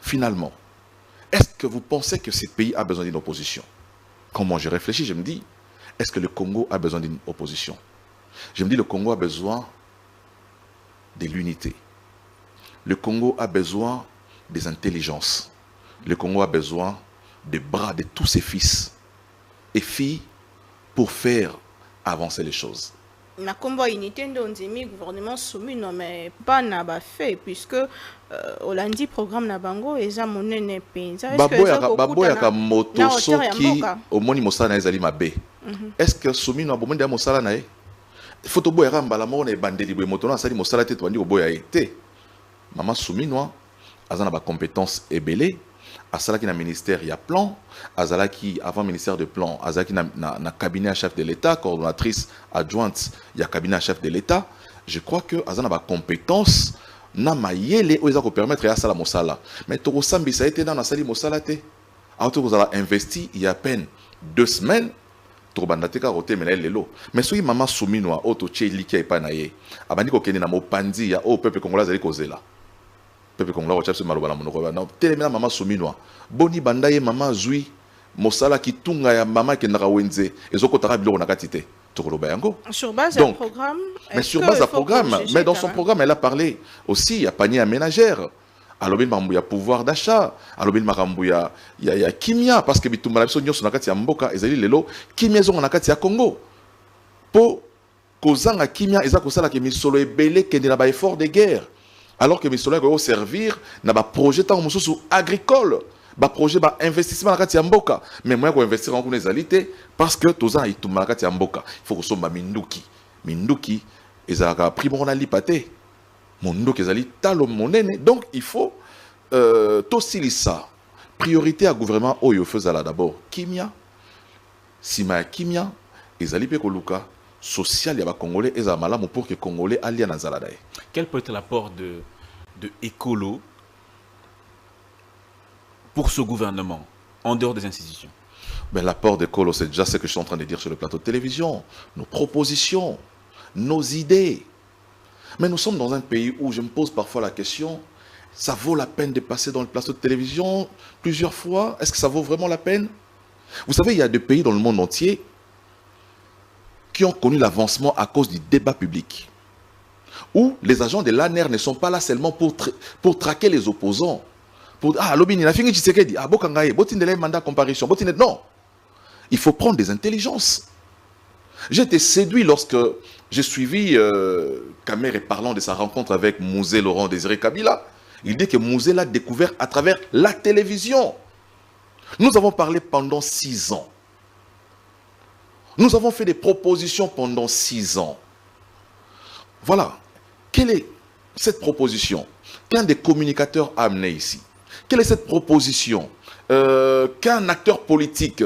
Finalement, est-ce que vous pensez que ce pays a besoin d'une opposition? Quand moi je réfléchis, je me dis, est-ce que le Congo a besoin d'une opposition? Je me dis, le Congo a besoin de l'unité. Le Congo a besoin des intelligences. Le Congo a besoin des bras de tous ses fils et filles pour faire avancer les choses. Na combo unité ndonzemi gouvernement soumis non mais pas na ba fait puisque Hollandi programme na bango eza monene penza baboya ka moto soki omoni mosala na ezali mabe. Est-ce que soumis no bomonde mosala na e photo boya ka mbala mona e bandeli boye moto na sali mosala te twandi oboya e te. Maman soumis no azana ba compétences ebelé. Azalaki na ministère, il y a plan. Azalaki avant ministère de plan, azalaki na cabinet à chef de l'État, coordonnatrice adjointe, il y a cabinet à chef de l'État. Je crois que azana ba compétence na mayele o ezako permettre ya sala mosala. Mais to sambi ça été dans na sali mosala te. Auto vous avez investi il y a à peine 2 semaines. To bandate ka roté mais lelo. Mais soki maman souminwa auto tcheli ki pa na ye. Abandi ko kende na mopandi ya o peuple congolais azali kozela. Peuple congolais wa chapse maloba na monoko na telemena mama souminwa boni bandaye mama zui mosala ki tunga ya mama ke ndaka wenze ezokotaka biloko na katite tokoloba yango sur base d'un programme. Mais sur base d'un programme, mais dans son programme elle a parlé aussi il y a panier à ménagère alobin mambu ya pouvoir d'achat alobin makambu ya kimia parce que bitumba biso nyoso na kati ya mboka ezali lelo kimia zonga na kati ya Congo po kozanga kimia eza kosala ke misolo ebele kende na ba effort de guerre. Alors que mes soldats vont servir dans un projet agricole, un projet d'investissement dans la mboka. Mais moi, je vais investir en les alités parce que tout ça, il mboka. Il faut que ce soit Minduki. Minduki, ils ont pris mon alipate. Minduki, ils ont talo monene. Donc, il faut aussi ça priorité à gouvernement oyo faisala d'abord kimia sima ya kimia ezali pe koluka social ya ba congolais eza malamu pour que congolais alia na zalada. Quel peut être l'apport de Ekolo pour ce gouvernement en dehors des institutions? Ben, l'apport de Ekolo, c'est déjà ce que je suis en train de dire sur le plateau de télévision, nos propositions, nos idées. Mais nous sommes dans un pays où je me pose parfois la question, ça vaut la peine de passer dans le plateau de télévision plusieurs fois? Est-ce que ça vaut vraiment la peine? Vous savez, il y a des pays dans le monde entier qui ont connu l'avancement à cause du débat public, où les agents de l'ANR ne sont pas là seulement pour traquer les opposants. Pour l'obini, la fini Tshisekedi, bokangaye, botindele mandat comparution, botindele. Non, il faut prendre des intelligences. J'ai été séduit lorsque j'ai suivi Kamere parlant de sa rencontre avec Mouzé Laurent Désiré Kabila. Il dit que Mouzé l'a découvert à travers la télévision. Nous avons parlé pendant 6 ans. Nous avons fait des propositions pendant 6 ans. Voilà. Quelle est cette proposition qu'un des communicateurs a amené ici? Quelle est cette proposition qu'un acteur politique,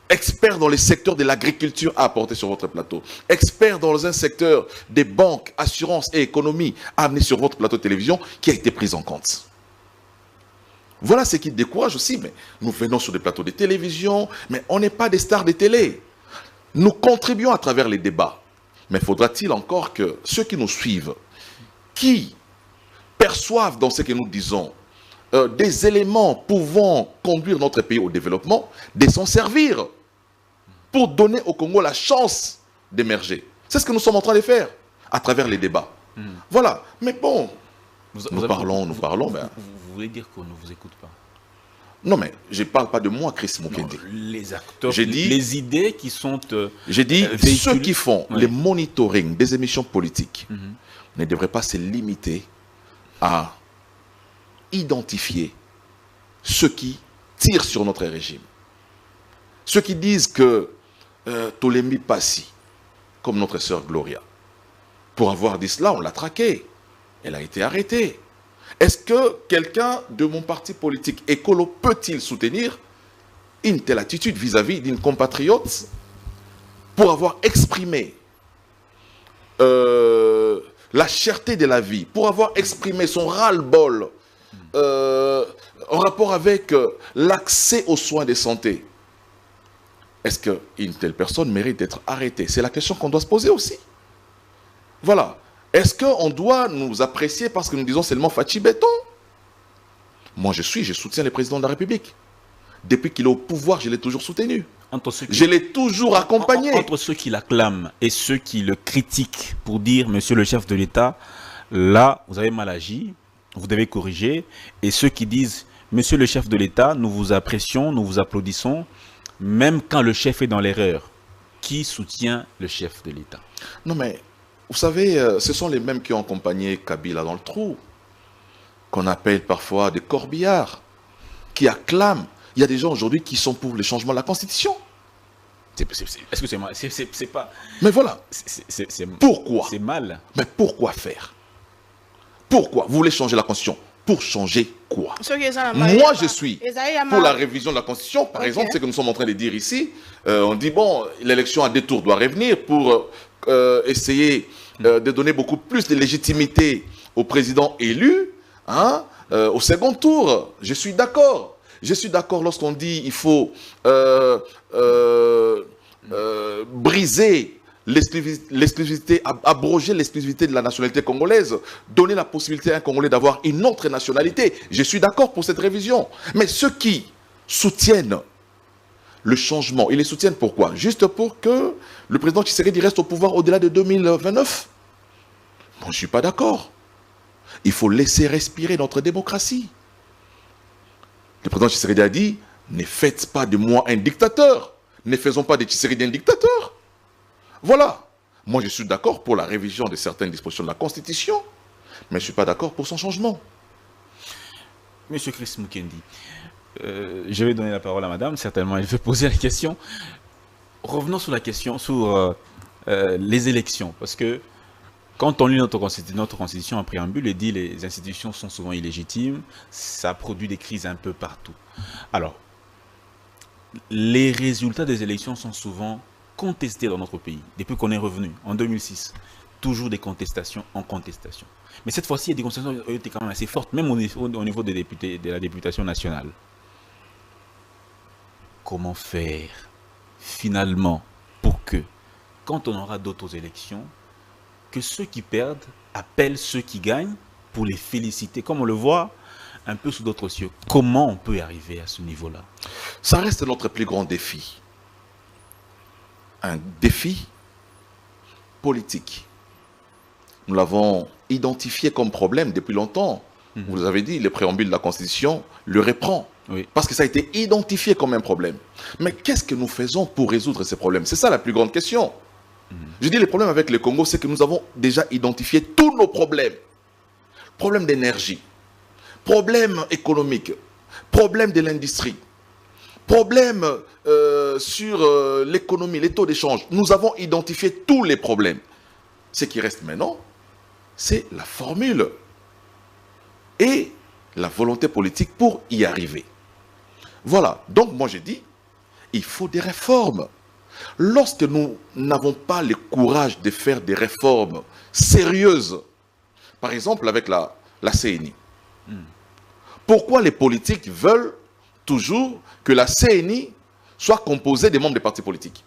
expert dans le secteur de l'agriculture, a apporté sur votre plateau? Expert dans un secteur des banques, assurances et économie, a amené sur votre plateau de télévision, qui a été pris en compte. Voilà ce qui décourage aussi. Mais nous venons sur des plateaux de télévision, mais on n'est pas des stars de télé. Nous contribuons à travers les débats. Mais faudra-t-il encore que ceux qui nous suivent, qui perçoivent dans ce que nous disons des éléments pouvant conduire notre pays au développement, de s'en servir pour donner au Congo la chance d'émerger. C'est ce que nous sommes en train de faire à travers les débats. Voilà. Mais bon, nous parlons. Vous voulez dire qu'on ne vous écoute pas? Non, mais je ne parle pas de moi, Chris Mukendi. Les acteurs, dit, les idées qui sont j'ai dit, ceux qui font le monitoring des émissions politiques ne devraient pas se limiter à identifier ceux qui tirent sur notre régime. Ceux qui disent que Tolembi Passi, comme notre sœur Gloria, pour avoir dit cela, on l'a traquée. Elle a été arrêtée. Est-ce que quelqu'un de mon parti politique Ekolo peut-il soutenir une telle attitude vis-à-vis d'une compatriote pour avoir exprimé la cherté de la vie, pour avoir exprimé son ras-le-bol en rapport avec l'accès aux soins de santé? Est-ce qu'une telle personne mérite d'être arrêtée? C'est la question qu'on doit se poser aussi. Voilà. Est-ce qu'on doit nous apprécier parce que nous disons seulement Fachi Béton? Moi, je soutiens le président de la République. Depuis qu'il est au pouvoir, je l'ai toujours soutenu. Je l'ai toujours accompagné. Entre ceux qui l'acclament et ceux qui le critiquent pour dire, monsieur le chef de l'État, là, vous avez mal agi, vous devez corriger. Et ceux qui disent, monsieur le chef de l'État, nous vous apprécions, nous vous applaudissons, même quand le chef est dans l'erreur. Qui soutient le chef de l'État? Non, mais vous savez, ce sont les mêmes qui ont accompagné Kabila dans le trou, qu'on appelle parfois des corbillards, qui acclament. Il y a des gens aujourd'hui qui sont pour le changement de la Constitution. Est-ce que c'est mal? C'est pas... Mais voilà. Pourquoi? C'est mal. Mais pourquoi faire? Pourquoi? Vous voulez changer la Constitution? Pour changer quoi? Moi, je suis pour la révision de la Constitution. Par exemple, ce que nous sommes en train de dire ici, on dit, bon, l'élection à 2 tours doit revenir pour essayer de donner beaucoup plus de légitimité au président élu, hein, au second tour. Je suis d'accord. Je suis d'accord lorsqu'on dit qu'il faut briser l'exclusivité, abroger l'exclusivité de la nationalité congolaise, donner la possibilité à un Congolais d'avoir une autre nationalité. Je suis d'accord pour cette révision. Mais ceux qui soutiennent le changement, ils les soutiennent pourquoi? Juste pour que le président Tshisekedi reste au pouvoir au-delà de 2029? Moi, je ne suis pas d'accord. Il faut laisser respirer notre démocratie. Le président Tshisekedi a dit, ne faites pas de moi un dictateur. Ne faisons pas de Tshisekedi un dictateur. Voilà. Moi, je suis d'accord pour la révision de certaines dispositions de la Constitution, mais je ne suis pas d'accord pour son changement. Monsieur Chris Mukendi, je vais donner la parole à madame, certainement elle veut poser la question. Revenons sur la question, sur les élections, parce que Quand on lit notre constitution en préambule, il dit les institutions sont souvent illégitimes, ça produit des crises un peu partout. Alors, les résultats des élections sont souvent contestés dans notre pays, depuis qu'on est revenu en 2006. Toujours des contestations en contestation. Mais cette fois-ci, il y a des contestations qui étaient quand même assez fortes, même au niveau des députés, de la députation nationale. Comment faire finalement pour que, quand on aura d'autres élections, que ceux qui perdent appellent ceux qui gagnent pour les féliciter, comme on le voit un peu sous d'autres cieux. Comment on peut arriver à ce niveau-là? Ça reste notre plus grand défi. Un défi politique. Nous l'avons identifié comme problème depuis longtemps. Vous avez dit, le préambule de la Constitution le reprend. Oui. Parce que ça a été identifié comme un problème. Mais qu'est-ce que nous faisons pour résoudre ces problèmes? C'est ça la plus grande question. Je dis, le problème avec le Congo, c'est que nous avons déjà identifié tous nos problèmes. Problème d'énergie, problème économique, problème de l'industrie, problème sur l'économie, les taux d'échange. Nous avons identifié tous les problèmes. Ce qui reste maintenant, c'est la formule et la volonté politique pour y arriver. Voilà. Donc, moi, j'ai dit, il faut des réformes. Lorsque nous n'avons pas le courage de faire des réformes sérieuses, par exemple avec la CNI, pourquoi les politiques veulent toujours que la CNI soit composée des membres des partis politiques?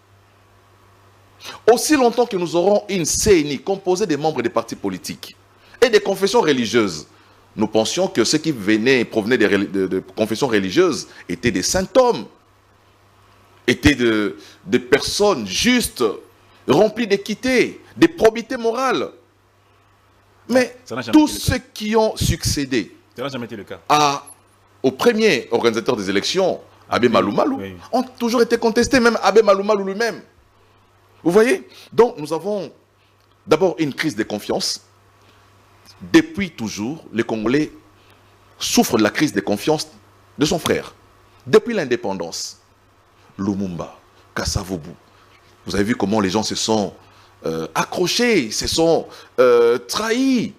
Aussi longtemps que nous aurons une CNI composée des membres des partis politiques et des confessions religieuses, nous pensions que ceux qui provenaient de confessions religieuses étaient des saints hommes, étaient des personnes justes, remplies d'équité, de probité morale. Mais tous ceux qui ont succédé Ça n'a jamais été le cas. au premier organisateur des élections, Abbé Malou Malou, oui, ont toujours été contestés, même Abbé Malou Malou lui-même. Vous voyez? Donc nous avons d'abord une crise de confiance. Depuis toujours, les Congolais souffrent de la crise de confiance de son frère. Depuis l'indépendance, Lumumba, Kasavubu, vous avez vu comment les gens se sont accrochés, se sont trahis,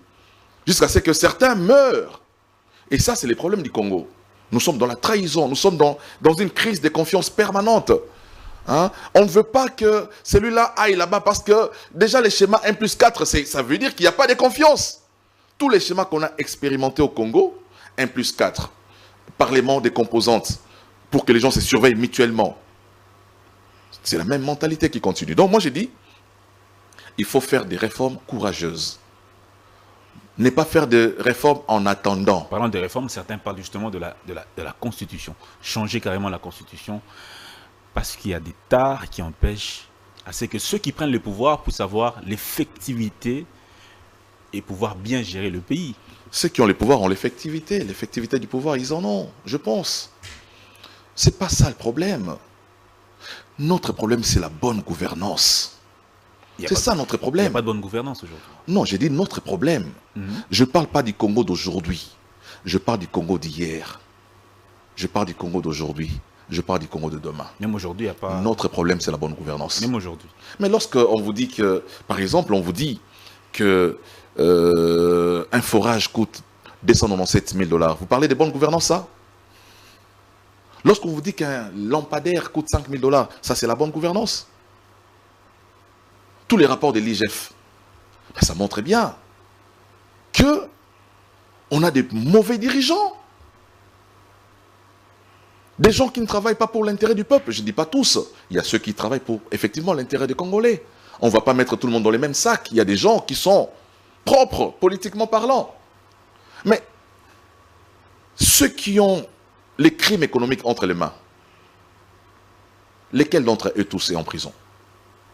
jusqu'à ce que certains meurent. Et ça, c'est les problèmes du Congo. Nous sommes dans la trahison, nous sommes dans une crise de confiance permanente. Hein? On ne veut pas que celui-là aille là-bas parce que déjà les schémas 1+4, ça veut dire qu'il n'y a pas de confiance. Tous les schémas qu'on a expérimentés au Congo, 1+4, parlement des composantes, pour que les gens se surveillent mutuellement. C'est la même mentalité qui continue. Donc moi j'ai dit, il faut faire des réformes courageuses. Ne pas faire de réformes en attendant. Parlant de réformes, certains parlent justement de la Constitution. Changer carrément la Constitution, parce qu'il y a des tares qui empêchent à ce que ceux qui prennent le pouvoir puissent avoir l'effectivité et pouvoir bien gérer le pays. Ceux qui ont le pouvoir ont l'effectivité. L'effectivité du pouvoir, ils en ont, je pense. C'est pas ça le problème. Notre problème, c'est la bonne gouvernance. C'est ça notre problème. Il n'y a pas de bonne gouvernance aujourd'hui. Non, j'ai dit notre problème. Je ne parle pas du Congo d'aujourd'hui. Je parle du Congo d'hier. Je parle du Congo d'aujourd'hui. Je parle du Congo de demain. Même aujourd'hui, il n'y a pas... Notre problème, c'est la bonne gouvernance. Même aujourd'hui. Mais lorsqu'on vous dit que, par exemple, on vous dit que un forage coûte 297 000 $, vous parlez de bonne gouvernance, ça? Lorsqu'on vous dit qu'un lampadaire coûte 5 000 $, ça c'est la bonne gouvernance? Tous les rapports de l'IGF, ça montre bien que on a des mauvais dirigeants. Des gens qui ne travaillent pas pour l'intérêt du peuple. Je ne dis pas tous. Il y a ceux qui travaillent pour effectivement l'intérêt des Congolais. On ne va pas mettre tout le monde dans les mêmes sacs. Il y a des gens qui sont propres, politiquement parlant. Mais ceux qui ont les crimes économiques entre les mains, lesquels d'entre eux tous est en prison?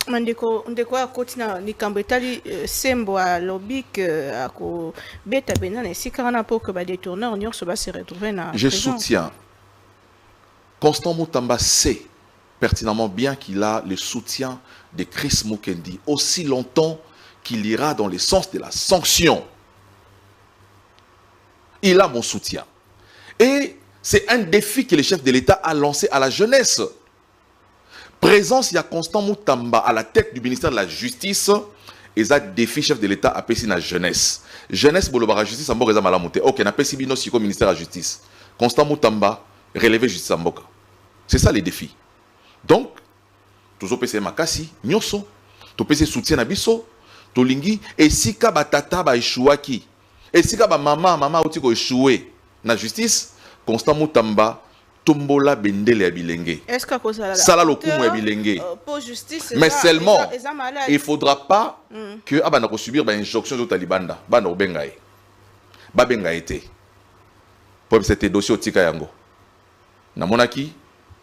Mandeko akotina likambo etali sembo alobi ke akobeta bena na esika wana mpo ke badétourneur nyonso base retrouve na je prison. soutiens. Constant Mutamba sait pertinemment bien qu'il a le soutien de Chris Mukendi aussi longtemps qu'il ira dans le sens de la sanction. Il a mon soutien. Et c'est un défi que le chef de l'État a lancé à la jeunesse. Présence, il y a Constant Mutamba à la tête du ministère de la Justice ils ont défi chef de l'État à pesi la jeunesse. Jeunesse pour la justice, Amboka eza malamuté. Ok, na pesi bino siko ministère de la justice. Constant Moutamba, relever justice Amboka. C'est ça les défis. Donc, toujours pesi makasi, nyoso, to pesi soutien na biso, to lingi, et si ka batata ba échouaki, et si ka ba mama outi ko échoué na justice, Constant Moutamba, tombola bendele ya bilenge. Est-ce que sala lokumu ya bilenge. Pour justice, mais seulement il faudra pas que abana ko subir ba injonction de talibanda bana obengaye ba bengaye te pour cet dossier otika yango na monaki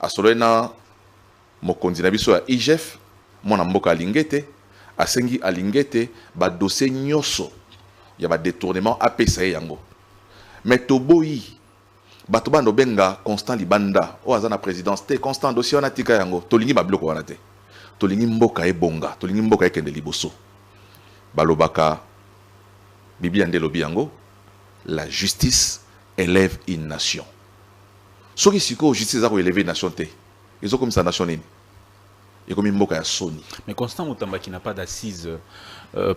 asolena mokonzi na biso ya IGF mona mboka alingete asengi alingete ba dossier nyoso ya ba détournement apesa yango mais toboyi bato bando benga Constant Libanda o azana présidence te Constant dossier wana tika yango tolingi ba bloko wana te tolingi mboka ebonga tolingi mboka ekende liboso balobaka Biblia nde lobi yango la justice élève une nation soki siko justice za ko élever une nation te ils comme sa nation nini et comme mboka ya soni. Mais Constant Moutamba qui n'a pas d'assises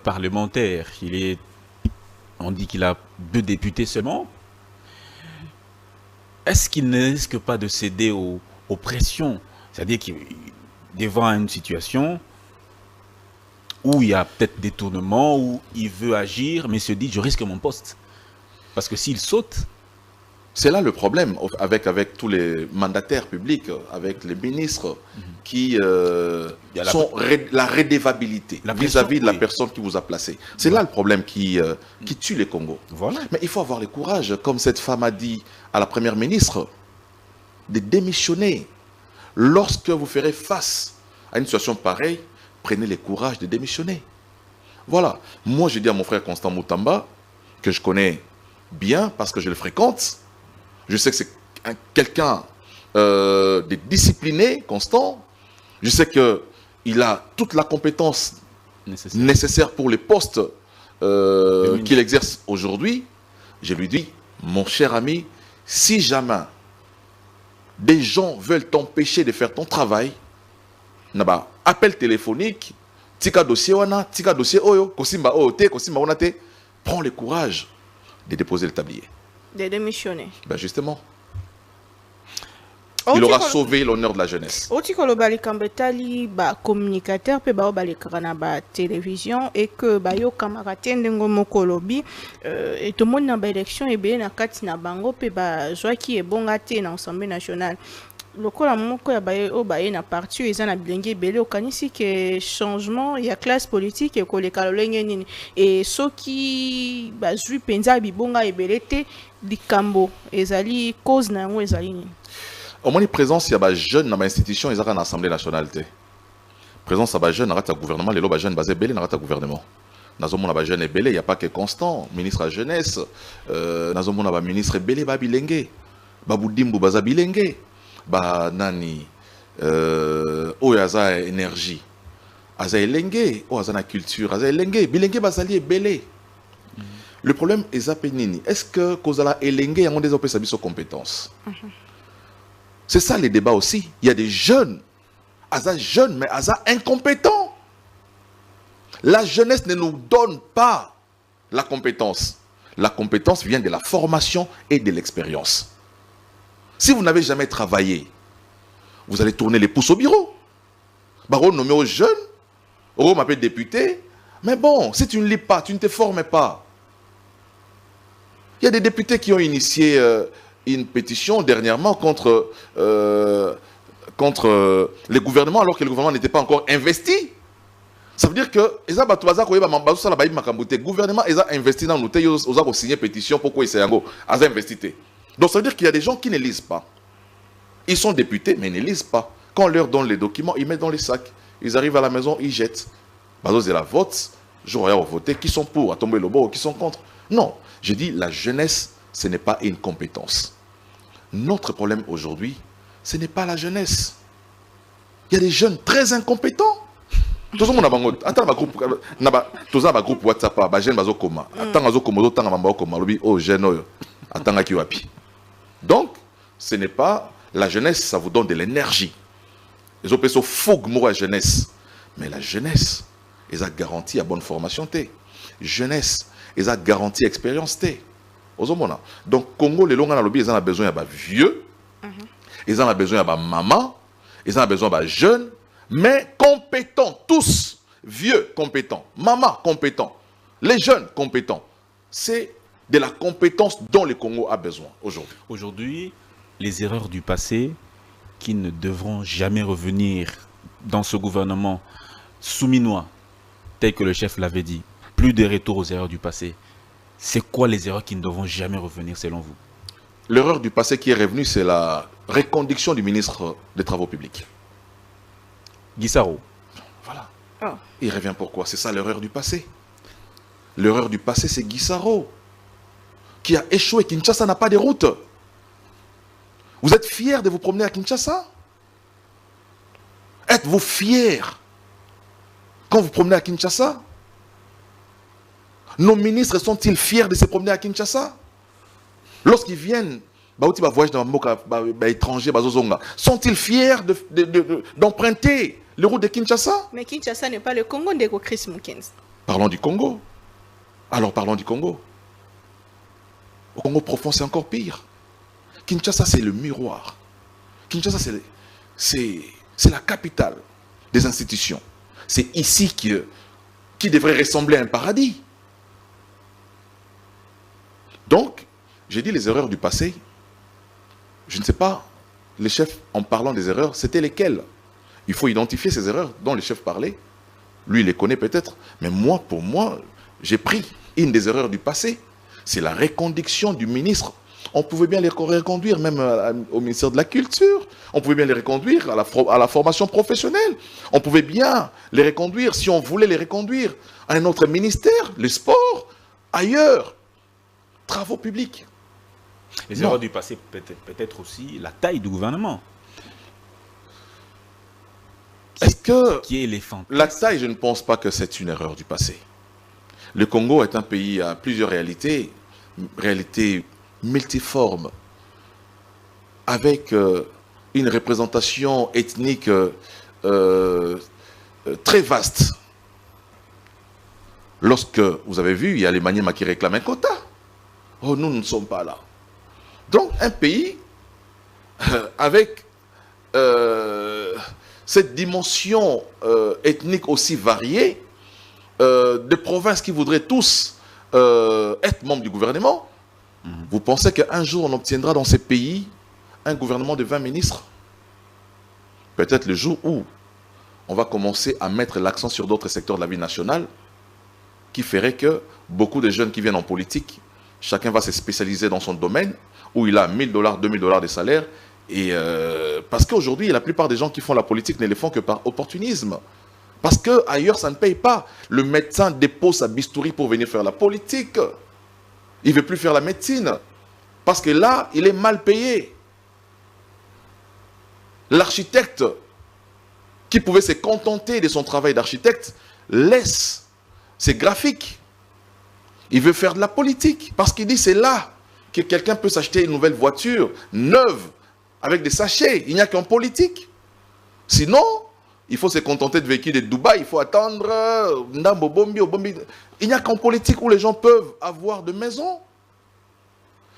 parlementaires, on dit qu'il a 2 députés seulement. Est-ce qu'il ne risque pas de céder aux pressions? C'est-à-dire qu'il devant une situation où il y a peut-être détournement, où il veut agir, mais se dit je risque mon poste. Parce que s'il saute... C'est là le problème avec tous les mandataires publics, avec les ministres qui sont la redevabilité vis-à-vis de la personne qui vous a placé. C'est là le problème qui tue les Congos. Voilà. Mais il faut avoir le courage, comme cette femme a dit à la première ministre, de démissionner. Lorsque vous ferez face à une situation pareille, prenez le courage de démissionner. Voilà. Moi, je dis à mon frère Constant Moutamba, que je connais bien parce que je le fréquente. Je sais que c'est quelqu'un de discipliné, constant. Je sais qu'il a toute la compétence nécessaire pour les postes qu'il exerce aujourd'hui. Je lui dis, mon cher ami, si jamais des gens veulent t'empêcher de faire ton travail, appel téléphonique, tika dossier wana, tika dossier oyo, kosimba oyote, kosimba onate, prends le courage de déposer le tablier. De démissionner. Ben justement. Il aura sauvé l'honneur de la jeunesse. Oti koloba likambetali ba communicateur pe ba balekaka na ba télévision et que ba yo camarade ndengo mokolobi et tout monde na ba élection e be na kati na bango pe ba joaki e bonga te na Assemblée nationale. Lokola moko ya baye o baye na parti eza na bilenge belé okanisi que changement ya classe politique e koleka lolenge nini et soki bazui penza bibonga ebele te likambo ezali cause na yango ezali nini. Au moins, présence, il y a des jeunes dans l'institution, ils ont une assemblée nationale. Présence, il y a des jeunes dans le gouvernement, les jeunes basés belé dans le gouvernement. Dans un jeune belé, il n'y a pas que Constant, ministre de la jeunesse, dans un ministre belé, bilingue, Baboudimbo, baza bilingue, nani, oyaza énergie, aza elengue, oyaza na culture, aza elengue, bilingue basali belé. Le problème est zapenini. Est-ce que kozala elengue, y a des opé sabiso compétences? C'est ça les débats aussi. Il y a des jeunes, mais incompétents. La jeunesse ne nous donne pas la compétence. La compétence vient de la formation et de l'expérience. Si vous n'avez jamais travaillé, vous allez tourner les pouces au bureau. Baron nommé aux jeunes, on m'appelle député. Mais bon, si tu ne lis pas, tu ne te formes pas. Il y a des députés qui ont initié... une pétition dernièrement contre les gouvernements alors que le gouvernement n'était pas encore investi. Ça veut dire que le gouvernement a investi dans nous, ils ont signé pétition pourquoi ils ont investi. Donc ça veut dire qu'il y a des gens qui ne lisent pas. Ils sont députés mais ils ne lisent pas. Quand on leur donne les documents, ils mettent dans les sacs. Ils arrivent à la maison, ils jettent. Ils la vote, j'aurais voté, qui sont pour, à tomber le bord, qui sont contre. Non, je dis la jeunesse, ce n'est pas une compétence. Notre problème aujourd'hui, ce n'est pas la jeunesse. Il y a des jeunes très incompétents. Tout le monde a un groupe WhatsApp, donc, ce n'est pas la jeunesse, ça vous donne de l'énergie. Les opérations fouguent la jeunesse. Mais la jeunesse, ils ont garanti à bonne formation té. Jeunesse, ils ont garanti expérience té. Donc Congo les longs ils ont besoin de vieux, ils ont besoin de maman, ils ont besoin de jeunes, mais compétents tous, vieux compétents, maman compétents, les jeunes compétents. C'est de la compétence dont le Congo a besoin aujourd'hui. Aujourd'hui, les erreurs du passé qui ne devront jamais revenir dans ce gouvernement souminois, tel que le chef l'avait dit, plus de retour aux erreurs du passé. C'est quoi les erreurs qui ne devront jamais revenir selon vous? L'erreur du passé qui est revenue, c'est la reconduction du ministre des Travaux publics. Guissaro. Voilà. Oh. Il revient pourquoi? C'est ça l'erreur du passé. L'erreur du passé, c'est Guissaro qui a échoué. Kinshasa n'a pas de route. Vous êtes fiers de vous promener à Kinshasa? Êtes-vous fiers quand vous promenez à Kinshasa? Nos ministres sont-ils fiers de se promener à Kinshasa? Lorsqu'ils viennent, voyage dans étranger, sont-ils fiers d'emprunter les routes de Kinshasa? Mais Kinshasa n'est pas le Congo de Chris Mukenzi. Parlons du Congo. Alors parlons du Congo. Au Congo profond, c'est encore pire. Kinshasa, c'est le miroir. Kinshasa, c'est la capitale des institutions. C'est ici qui devrait ressembler à un paradis. Donc, j'ai dit les erreurs du passé. Je ne sais pas, les chefs, en parlant des erreurs, c'était lesquelles? Il faut identifier ces erreurs dont les chefs parlaient. Lui, il les connaît peut-être. Mais moi, pour moi, j'ai pris une des erreurs du passé. C'est la reconduction du ministre. On pouvait bien les reconduire même au ministère de la Culture. On pouvait bien les reconduire à la formation professionnelle. On pouvait bien les reconduire, si on voulait les reconduire, à un autre ministère, le sport, ailleurs. Travaux publics. Les erreurs du passé, peut-être aussi la taille du gouvernement. Est-ce que qui est éléphant? La taille, je ne pense pas que c'est une erreur du passé. Le Congo est un pays à plusieurs réalités multiformes, avec une représentation ethnique très vaste. Lorsque vous avez vu, il y a les Maniema qui réclament un quota. Oh, nous ne sommes pas là. Donc, un pays avec cette dimension ethnique aussi variée, des provinces qui voudraient tous être membres du gouvernement, vous pensez qu'un jour on obtiendra dans ces pays un gouvernement de 20 ministres? Peut-être le jour où on va commencer à mettre l'accent sur d'autres secteurs de la vie nationale, qui ferait que beaucoup de jeunes qui viennent en politique, chacun va se spécialiser dans son domaine, où il a 1 000 $, 2 000 $de salaire. Et parce qu'aujourd'hui, la plupart des gens qui font la politique ne le font que par opportunisme. Parce qu'ailleurs, ça ne paye pas. Le médecin dépose sa bistouri pour venir faire la politique. Il ne veut plus faire la médecine. Parce que là, il est mal payé. L'architecte, qui pouvait se contenter de son travail d'architecte, laisse ses graphiques. Il veut faire de la politique. Parce qu'il dit c'est là que quelqu'un peut s'acheter une nouvelle voiture, neuve, avec des sachets. Il n'y a qu'en politique. Sinon, il faut se contenter de véhicules de Dubaï. Il faut attendre Ndambo Bombi. Il n'y a qu'en politique où les gens peuvent avoir de maisons.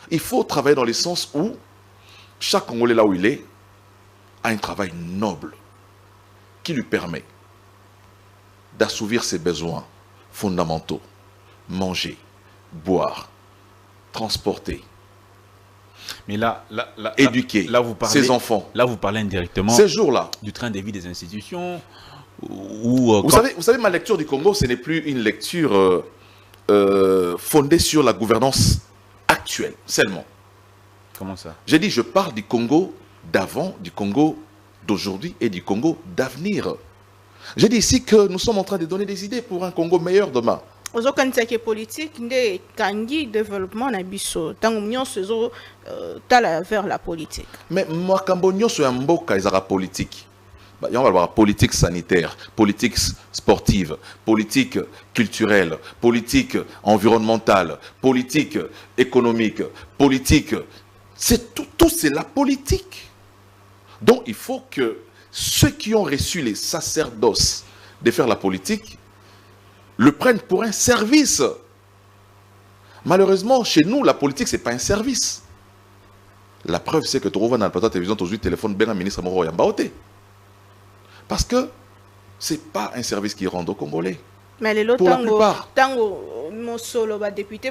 Il faut travailler dans le sens où chaque Congolais, là où il est, a un travail noble qui lui permet d'assouvir ses besoins fondamentaux. Manger, boire, transporter. Mais là, éduquer vous parlez, ses enfants. Là, vous parlez indirectement ces jours-là du train de vie des institutions. Vous savez, ma lecture du Congo, ce n'est plus une lecture fondée sur la gouvernance actuelle, seulement. Comment ça? J'ai dit, je parle du Congo d'avant, du Congo d'aujourd'hui et du Congo d'avenir. J'ai dit ici que nous sommes en train de donner des idées pour un Congo meilleur demain. Ozokanisaki politique nde kangi développement na biso tango nyonso ezo tala vers la politique. Mais makambo nyonso ya mboka ezaka politique. Il va y avoir politique sanitaire, politique sportive, politique culturelle, politique environnementale, politique économique, politique. C'est tout c'est la politique. Donc il faut que ceux qui ont reçu les sacerdoces de faire la politique le prennent pour un service. Malheureusement, chez nous, la politique, ce n'est pas un service. La preuve, c'est que tu revois dans la télévision, tu as téléphone, ben un ministre Moro Yambaote. Parce que ce n'est pas un service qui rend aux Congolais. Mais les pour la plupart. Tango, mon solo, député,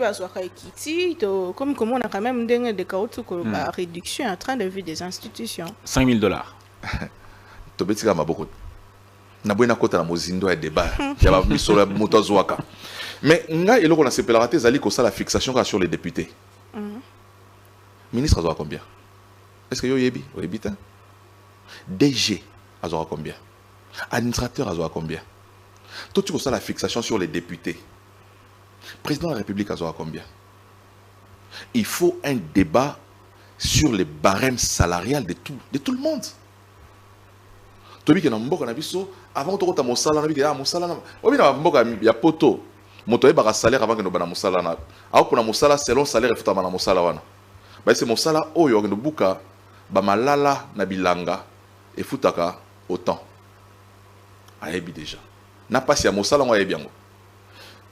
comme on a quand même des cas de réduction en train de vue des institutions. $5,000. Tu peux dire beaucoup. Na buena kota na mozindo ya débat. Il y a misolo moto zwaka. Mais nga eloko na sepelaraté zali ko ça la fixation sur les députés. Ministre a combien? Est-ce que yo yebi? O yebi ta? DG a combien? Administrateur a combien? Tout tu ça la fixation sur les députés. Président de la République a combien? Il faut un débat sur les barèmes salariales de tout le monde. Tobi ke na mboka na biso avant to kota mosala na bi ke mosala na obi na mboka ya poto moto e ba salaire avant que no bana mosala na a ko na mosala selon salaire futa na mosala wana ba c'est mosala oyo no buka ba malala na bilanga e futaka autant ayebi déjà na pasi ya mosala ngo ayebi yango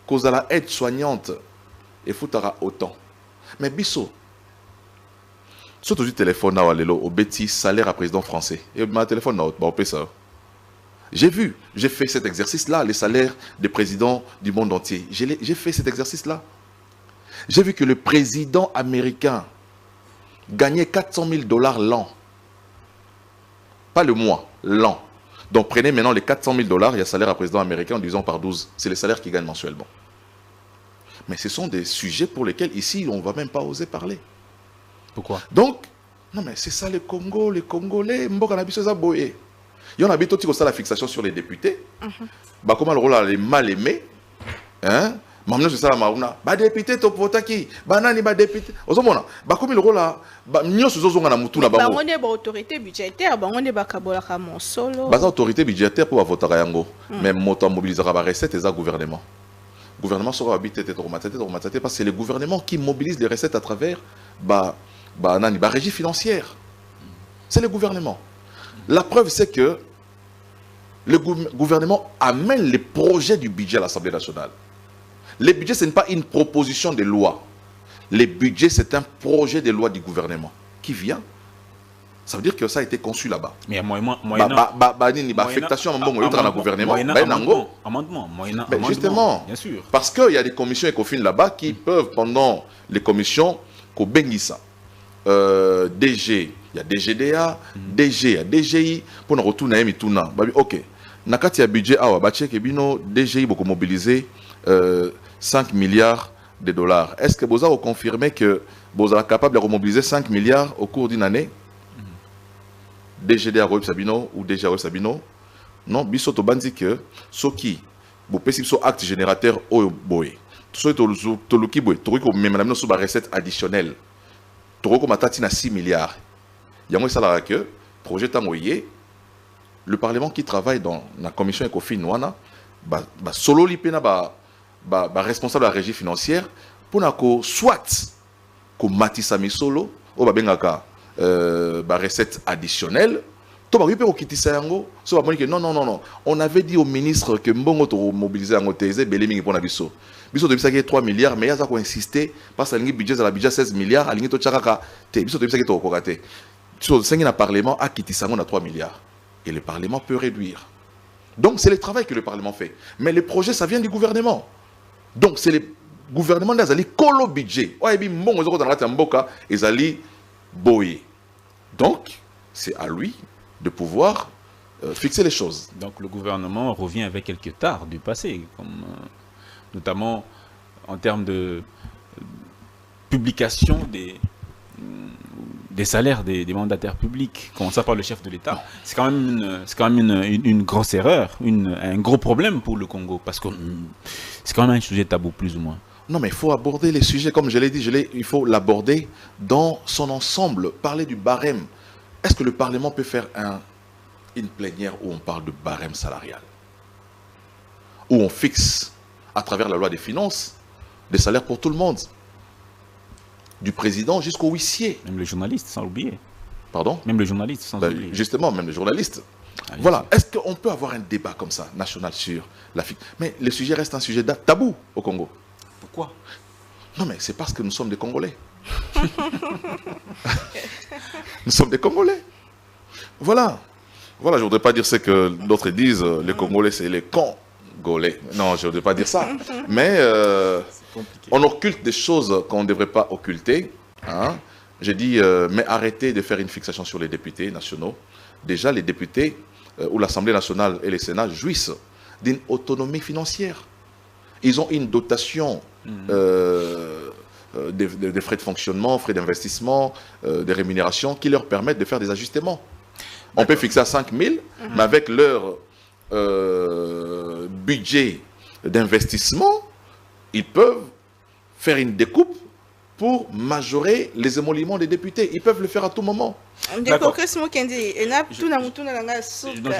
kozala aide soignante e futaka autant mais biso surtout du téléphone na walelo au bêtis salaire à président français et ma téléphone na ba opé ça. J'ai fait cet exercice là, les salaires des présidents du monde entier. J'ai fait cet exercice là. J'ai vu que le président américain gagnait $400,000 l'an. Pas le mois, l'an. Donc prenez maintenant les $400,000, il y a salaire à président américain, disons par 12, c'est les salaires qu'il gagne mensuellement. Mais ce sont des sujets pour lesquels ici on ne va même pas oser parler. Pourquoi? Donc, non mais c'est ça le Congo, les Congolais, Mboka na biso za boye. Il y en a bientôt qui la fixation sur les députés. Bah comment le rôle les mal aimés, hein? Maintenant c'est ça la marouna. Bah député to potaki, banani ba député. Ozomona, bah comme le rôle là, bah nyo sozonga na mutu na bango. Bah on est ba autorité budgétaire, bah on est ba kabola ka mon solo. Bah autorité budgétaire pour voter yango, mais moto mobilisera ba recette et ça gouvernement. Gouvernement sera habité traumatisé parce que c'est le gouvernement qui mobilise les recettes à travers bah régie financière. C'est le gouvernement. La preuve, c'est que le gouvernement amène les projets du budget à l'Assemblée nationale. Le budget, ce n'est pas une proposition de loi. Le budget, c'est un projet de loi du gouvernement qui vient. Ça veut dire que ça a été conçu là-bas. Mais moyennant affectation dans le gouvernement. Amendement. Justement, bien sûr. Parce qu'il y a des commissions ECOFIN là-bas qui peuvent, pendant les commissions, Kobengisa, DG, il y a DGDA, DG, il y a DGI, pour nous retourner à Mituna. Ok, Nakati a budget, DGI beaucoup mobilisé 5 milliards de dollars. Est-ce que vous avez confirmé que vous êtes capable de remobiliser 5 milliards au cours d'une année? DGDA Sabino ou DGA Sabino? Non, biso to bandi que ce qui vous pouvez so acte générateur au boy. Tout ce to luki boy, to ko même na so ba recette additionnelle. To ko matati na 6 milliards. Yango ça la que projet tangoyé le parlement qui travaille dans la commission ECOFIN wana ba solo lipena ba responsable de la régie financière pour na ko soit ko matisa mi solo o ba bengaka recette additionnelle. Non. On avait dit au ministre que Mbongo to mobiliser en OTZ, Beléming pour Nabiso. Biso depuis ça qui est 3 milliards, mais il y a ça qu'on insisté parce que le budget de la budget 16 milliards, aligné to chakaka. Biso depuis ça qui est au Kogaté. Sur 5 ans, Parlement a quitté ça on a 3 milliards. Et le Parlement peut réduire. Donc c'est le travail que le Parlement fait. Mais les projets, ça vient du gouvernement. Donc c'est le gouvernement qui a dit colo budget. Ouais, bi Mbongo zoko dans la mboka, ils allaient boyer. Donc c'est à lui de pouvoir fixer les choses. Donc le gouvernement revient avec quelques tares du passé, comme, notamment en termes de publication des salaires des mandataires publics, commençant par le chef de l'État. C'est quand même une grosse erreur, un gros problème pour le Congo, parce que c'est quand même un sujet tabou plus ou moins. Non, mais il faut aborder les sujets, comme je l'ai dit, il faut l'aborder dans son ensemble, parler du barème. Est-ce que le Parlement peut faire une plénière où on parle de barème salarial? Où on fixe, à travers la loi des finances, des salaires pour tout le monde? Du président jusqu'au huissier. Même les journalistes, sans l'oublier. Pardon? Même les journalistes, sans oublier. Justement, même les journalistes. Voilà. Est-ce qu'on peut avoir un débat comme ça, national, sur l'Afrique? Mais le sujet reste un sujet tabou au Congo. Pourquoi? Non, mais c'est parce que nous sommes des Congolais. Nous sommes des Congolais. Voilà. Voilà, je ne voudrais pas dire ce que d'autres disent, les Congolais, c'est les Congolais. Non, je ne voudrais pas dire ça. Mais on occulte des choses qu'on ne devrait pas occulter. Hein. J'ai dit, mais arrêtez de faire une fixation sur les députés nationaux. Déjà, les députés ou l'Assemblée nationale et les Sénats jouissent d'une autonomie financière. Ils ont une dotation des frais de fonctionnement, frais d'investissement, des rémunérations qui leur permettent de faire des ajustements. On peut fixer à 5 000, mais avec leur budget d'investissement, ils peuvent faire une découpe pour majorer les émoluments des députés. Ils peuvent le faire à tout moment. Donc, je vais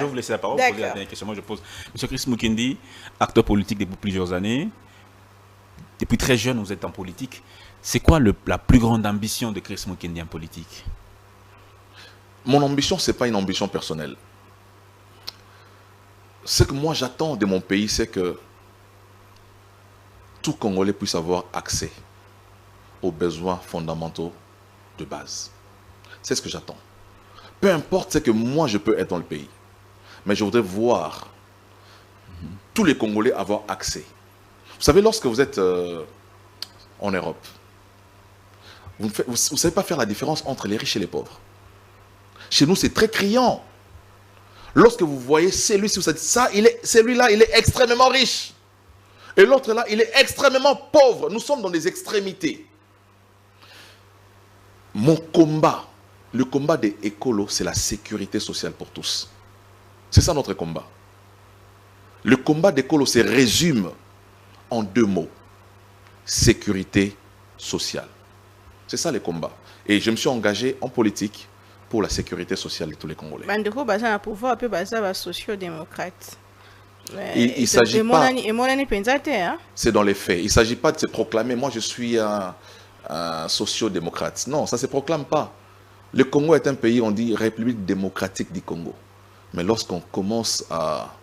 vous laisser la parole pour poser la dernière question. Moi, je pose. Monsieur Chris Mukendi, acteur politique depuis plusieurs années, depuis très jeune, vous êtes en politique. C'est quoi la plus grande ambition de Chris Mukendi en politique? Mon ambition, ce n'est pas une ambition personnelle. Ce que moi j'attends de mon pays, c'est que tout Congolais puisse avoir accès aux besoins fondamentaux de base. C'est ce que j'attends. Peu importe ce que moi je peux être dans le pays, mais je voudrais voir tous les Congolais avoir accès. Vous savez, lorsque vous êtes en Europe, vous ne savez pas faire la différence entre les riches et les pauvres. Chez nous, c'est très criant. Lorsque vous voyez celui-ci, vous dites ça, celui-là, il est extrêmement riche. Et l'autre là, il est extrêmement pauvre. Nous sommes dans des extrémités. Mon combat, le combat des écolos, c'est la sécurité sociale pour tous. C'est ça notre combat. Le combat des écolos se résume en 2 mots. Sécurité sociale. C'est ça le combat. Et je me suis engagé en politique pour la sécurité sociale de tous les Congolais. Il ne s'agit pas... C'est dans les faits. Il ne s'agit pas de se proclamer, moi je suis un socio-démocrate. Non, ça ne se proclame pas. Le Congo est un pays, on dit République démocratique du Congo. Mais lorsqu'on commence à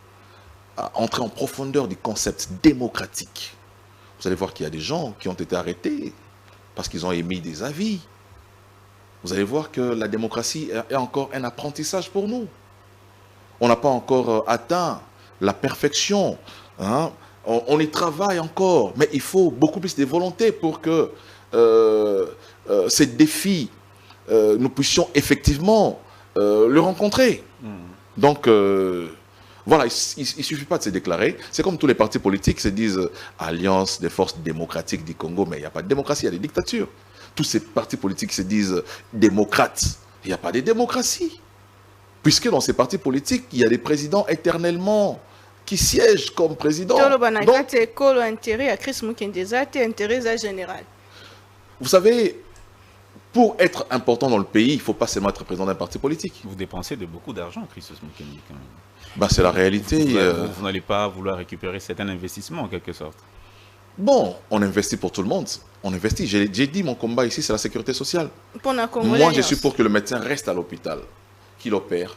entrer en profondeur du concept démocratique, vous allez voir qu'il y a des gens qui ont été arrêtés parce qu'ils ont émis des avis. Vous allez voir que la démocratie est encore un apprentissage pour nous. On n'a pas encore atteint la perfection. Hein? On y travaille encore, mais il faut beaucoup plus de volonté pour que ces défis, nous puissions effectivement le rencontrer. Donc, voilà, il ne suffit pas de se déclarer. C'est comme tous les partis politiques se disent Alliance des forces démocratiques du Congo, mais il n'y a pas de démocratie, il y a des dictatures. Tous ces partis politiques se disent démocrates, il n'y a pas de démocratie. Puisque dans ces partis politiques, il y a des présidents éternellement qui siègent comme présidents. Donc, vous savez, pour être important dans le pays, il ne faut pas seulement être président d'un parti politique. Vous dépensez de beaucoup d'argent, Chris Mukendi, quand même. Ben, c'est la réalité. Vous n'allez pas vouloir récupérer certains investissements, en quelque sorte. Bon, on investit pour tout le monde. On investit. J'ai dit, mon combat ici, c'est la sécurité sociale. Moi, je suis pour que le médecin reste à l'hôpital, qu'il opère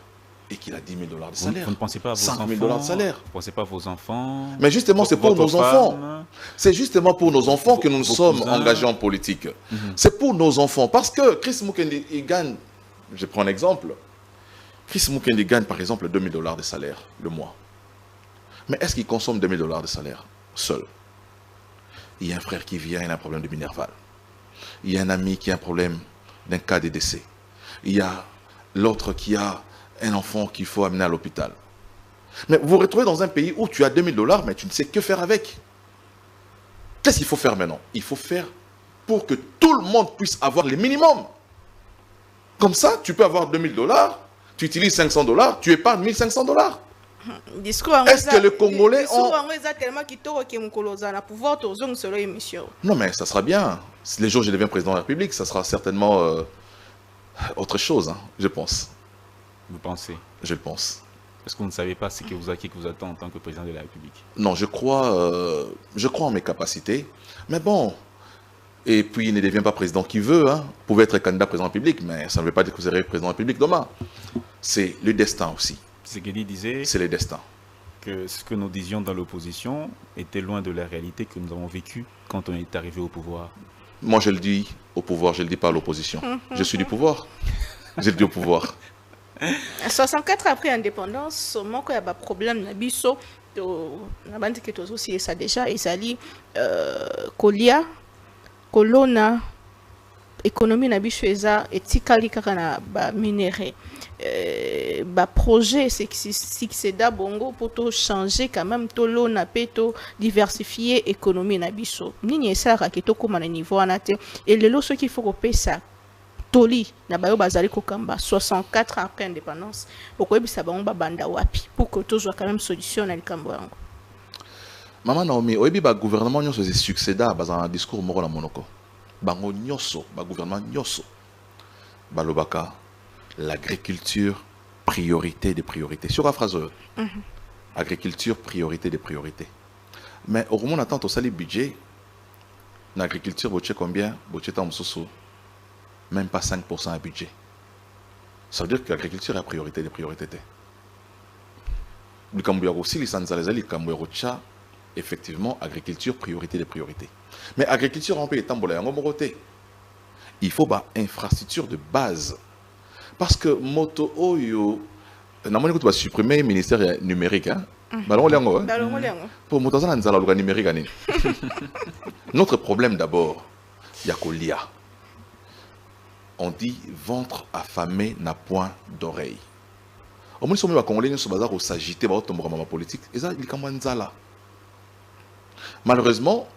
et qu'il a 10 000 $ de salaire. Vous ne pensez pas à vos 5 000 enfants, $ de salaire. Vous ne pensez pas à vos enfants? Mais justement, c'est pour nos enfants. C'est justement pour nos enfants que nous sommes engagés en politique. C'est pour nos enfants. Parce que Chris Mukendi, il gagne, je prends un exemple. Chris Mukendi gagne par exemple 2 000 $ de salaire le mois. Mais est-ce qu'il consomme 2 000 $ de salaire seul? Il y a un frère qui vient, il a un problème de Minerval. Il y a un ami qui a un problème d'un cas de décès. Il y a l'autre qui a un enfant qu'il faut amener à l'hôpital. Mais vous vous retrouvez dans un pays où tu as 2 000 $, mais tu ne sais que faire avec. Qu'est-ce qu'il faut faire maintenant? Il faut faire pour que tout le monde puisse avoir le minimum. Comme ça, tu peux avoir 2 000 $, tu utilises 500 $, tu épargnes 1 500 $. Est-ce que les Congolais ont... Non, mais ça sera bien. Si les jours où je deviens président de la République, ça sera certainement autre chose, hein, je pense. Vous pensez? Je le pense. Est-ce que vous ne savez pas ce qui vous attend en tant que président de la République? Non, je crois en mes capacités. Mais bon, et puis il ne devient pas président qui veut. Hein. Vous pouvez être candidat président de la République, mais ça ne veut pas dire que vous serez président de la République demain. C'est le destin aussi. Tshisekedi disait C'est les destins. que ce que nous disions dans l'opposition était loin de la réalité que nous avons vécue quand on est arrivé au pouvoir. Moi, je le dis au pouvoir, je ne le dis pas à l'opposition. Je suis du pouvoir. Je le dis au pouvoir. 64 après indépendance, moko ya ba problème na biso to na bandi ke tozo si ça déjà ezali kolia kolona économie na biso eza etikali kaka na ba minéraux ba projet succéda bongo pour to changer quand même to lona pe to diversifier économie na biso nini esaka ke to koma na niveau anate et lelo ce qu'il faut kopesa toli na bayo bazali kokamba 64 après indépendance pourquoi bisa bango babanda wapi pour que tozwa quand même solution na likambo yango. Maman Naomi, oyebi ba gouvernement nyonso se succéda bazana discours moko na monoko. Bango nyonso, ba gouvernement nyonso. Balobaka l'agriculture priorité des priorités. Sur la phrase agriculture priorité des priorités. Mais au moment attend au sali budget l'agriculture boche combien? Boche tam soso. Même pas 5% à budget. Ça veut dire que l'agriculture est la priorité des priorités. Le Cambouya aussi, les Cambouya, effectivement, agriculture, priorité des priorités. Mais agriculture, on peut y être. Il faut une infrastructure de base. Parce que Moto Oyo, on va supprimer le ministère numérique. Pour Moto numérique. Notre problème d'abord, il y a Kolia. On dit ventre affamé n'a point d'oreille. Au moins, si on Congolais sur bazar au s'agiter par autre politique, et ça, il est là. Malheureusement,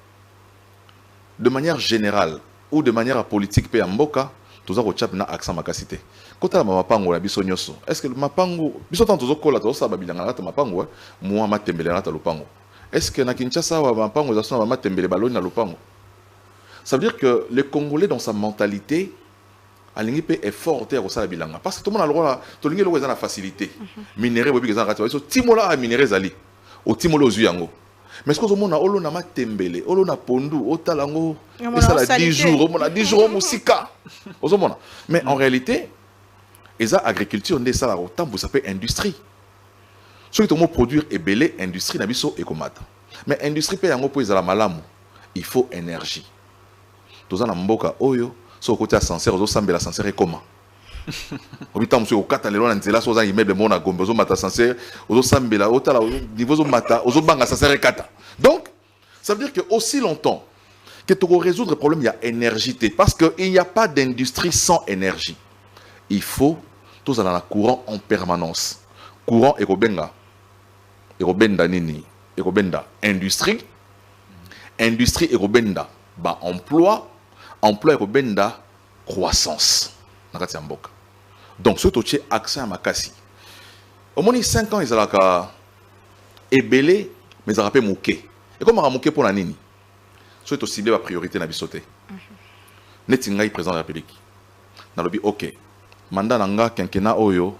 de manière générale ou de manière politique, pe amboka, tous ça rechap na accent makasité. Quand la mapango la biso nyoso, est-ce que le mapango, biso tant tous kola tous ça babilanga la mapango, moi ma tembele na lopango. Est-ce que na Kinshasa wa mapango za sona ma tembele baloni na lopango? Ça veut dire que les Congolais dans sa mentalité alingi pe effort te ko sala bilanga parce que tout le monde a le droit to lingi lo la facilité minerai bobi ke za ngati so timola a minerai zali o timola ozu yango mais ce que mona olo na matembele olo na pondu o talango et ça la 10 jours mona 10 jours musika ozomona mais en réalité eza agriculture ndé ça la rotambo ça peut industrie ce que to mo produire et belé industrie na biso ekomata mais industrie pe yango po ezala malamu il faut énergie toza na mboka oyo so côté ascenseur aux sambela ascenseur et comment obita monsieur au kata lelo na nzela so za immeuble mona gombe zo mata ascenseur aux sambela au tala niveau zo mata aux banga ascenseur et kata donc ça veut dire que aussi longtemps que tu résoudre le problème il y a énergie parce que il n'y a pas d'industrie sans énergie il faut tous dans la courant en permanence courant et robenga nini et robenda industrie et robenda ba emploi et robenda croissance. Donc, ce qui est accès à Makassi. Au moins 5 ans, ils ont ébélé, mais ils ont rappelé Mouké. Et comment Mouké pour la Nini? Ce qui est ciblé la priorité na bisoté. Netinga président de la République. Dans le but, ok. Mandat nanga kenkena oyo,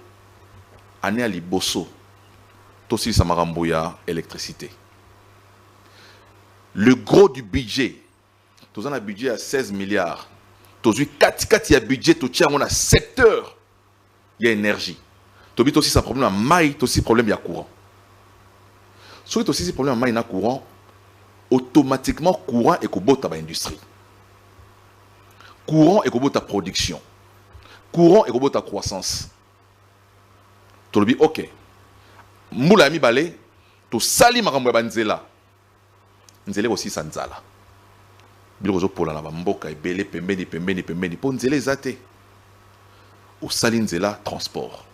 année à Liboso, tosi samaramboya électricité. Le gros du budget. Tous un budget à 16 milliards. Tous 4 il y a budget, tout tient on a secteur. Il y a énergie. Tout aussi ça problème à maille, tout aussi problème il y a courant. Soit aussi ce problème à maille na courant, automatiquement courant et kobota ba industrie. Courant et kobota production. Courant et kobota croissance. Tout le bi OK. Moula mi balé, tout sali makambo ya banzela. Nzela aussi sanzala. Bilozo pola na mboka ebele pembeni po nzela ezate au salinzela transport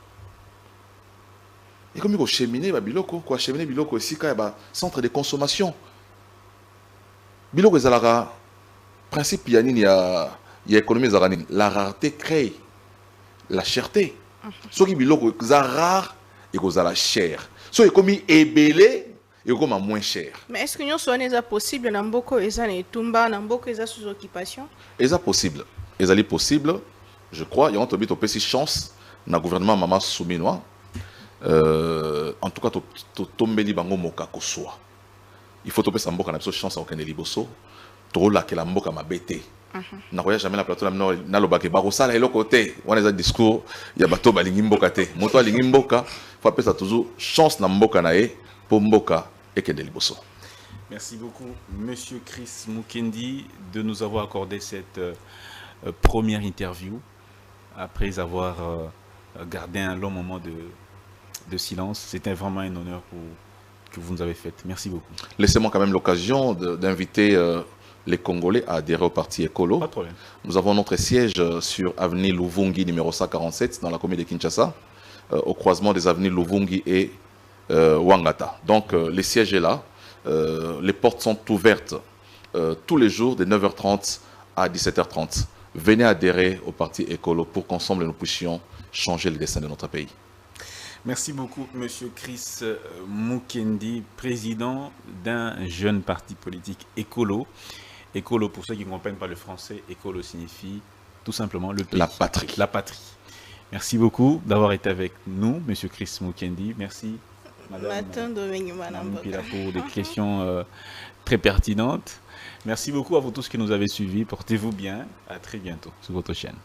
et comme il cheminer ba biloko ko cheminer biloko esika ba centre de consommation biloko ezalaka principe ya nini ya économie zaranine la rareté crée la cherté soki biloko za rare et kozala cher so ekomi ebele et comme moins cher. Mais est-ce que nous sommes possible dans beaucoup de Tumba, dans beaucoup de sous-occupation? Est-ce possible? Est-ce possible? Je crois. Il y a un petit chance dans le gouvernement Mama Souminois. En tout cas, tomber li bango moka koswa. Il faut tomber sa mboka na biso chance à aucun liboso. To la que la mboka ma bête. nakoya jamais na plateau na lobake bakosala eloko te wana eza discours ya bato balingi mboka te moto alingi mboka faut apesa toujours chance na mboka na ye po mboka ekende liboso. Merci beaucoup, Monsieur Chris Mukendi, de nous avoir accordé cette première interview après avoir gardé un long moment de silence. C'était vraiment un honneur que vous nous avez fait. Merci beaucoup. Laissez-moi quand même l'occasion d'inviter les Congolais à adhérer au parti Écolo. Pas de problème. Nous avons notre siège sur avenue Luvungi numéro 147 dans la commune de Kinshasa, au croisement des avenues Luvungi et Wangata. Donc le siège est là. Les portes sont ouvertes tous les jours de 9h30 à 17h30. Venez adhérer au parti Écolo pour qu'ensemble nous puissions changer le destin de notre pays. Merci beaucoup, Monsieur Chris Mukendi, président d'un jeune parti politique Écolo. Écolo, pour ceux qui ne comprennent pas le français, Écolo signifie tout simplement le pays. La patrie. La patrie. Merci beaucoup d'avoir été avec nous, Monsieur Chris Mukendi. Merci, Madame Pila, pour des questions très pertinentes. Merci beaucoup à vous tous qui nous avez suivis. Portez-vous bien. À très bientôt sur votre chaîne.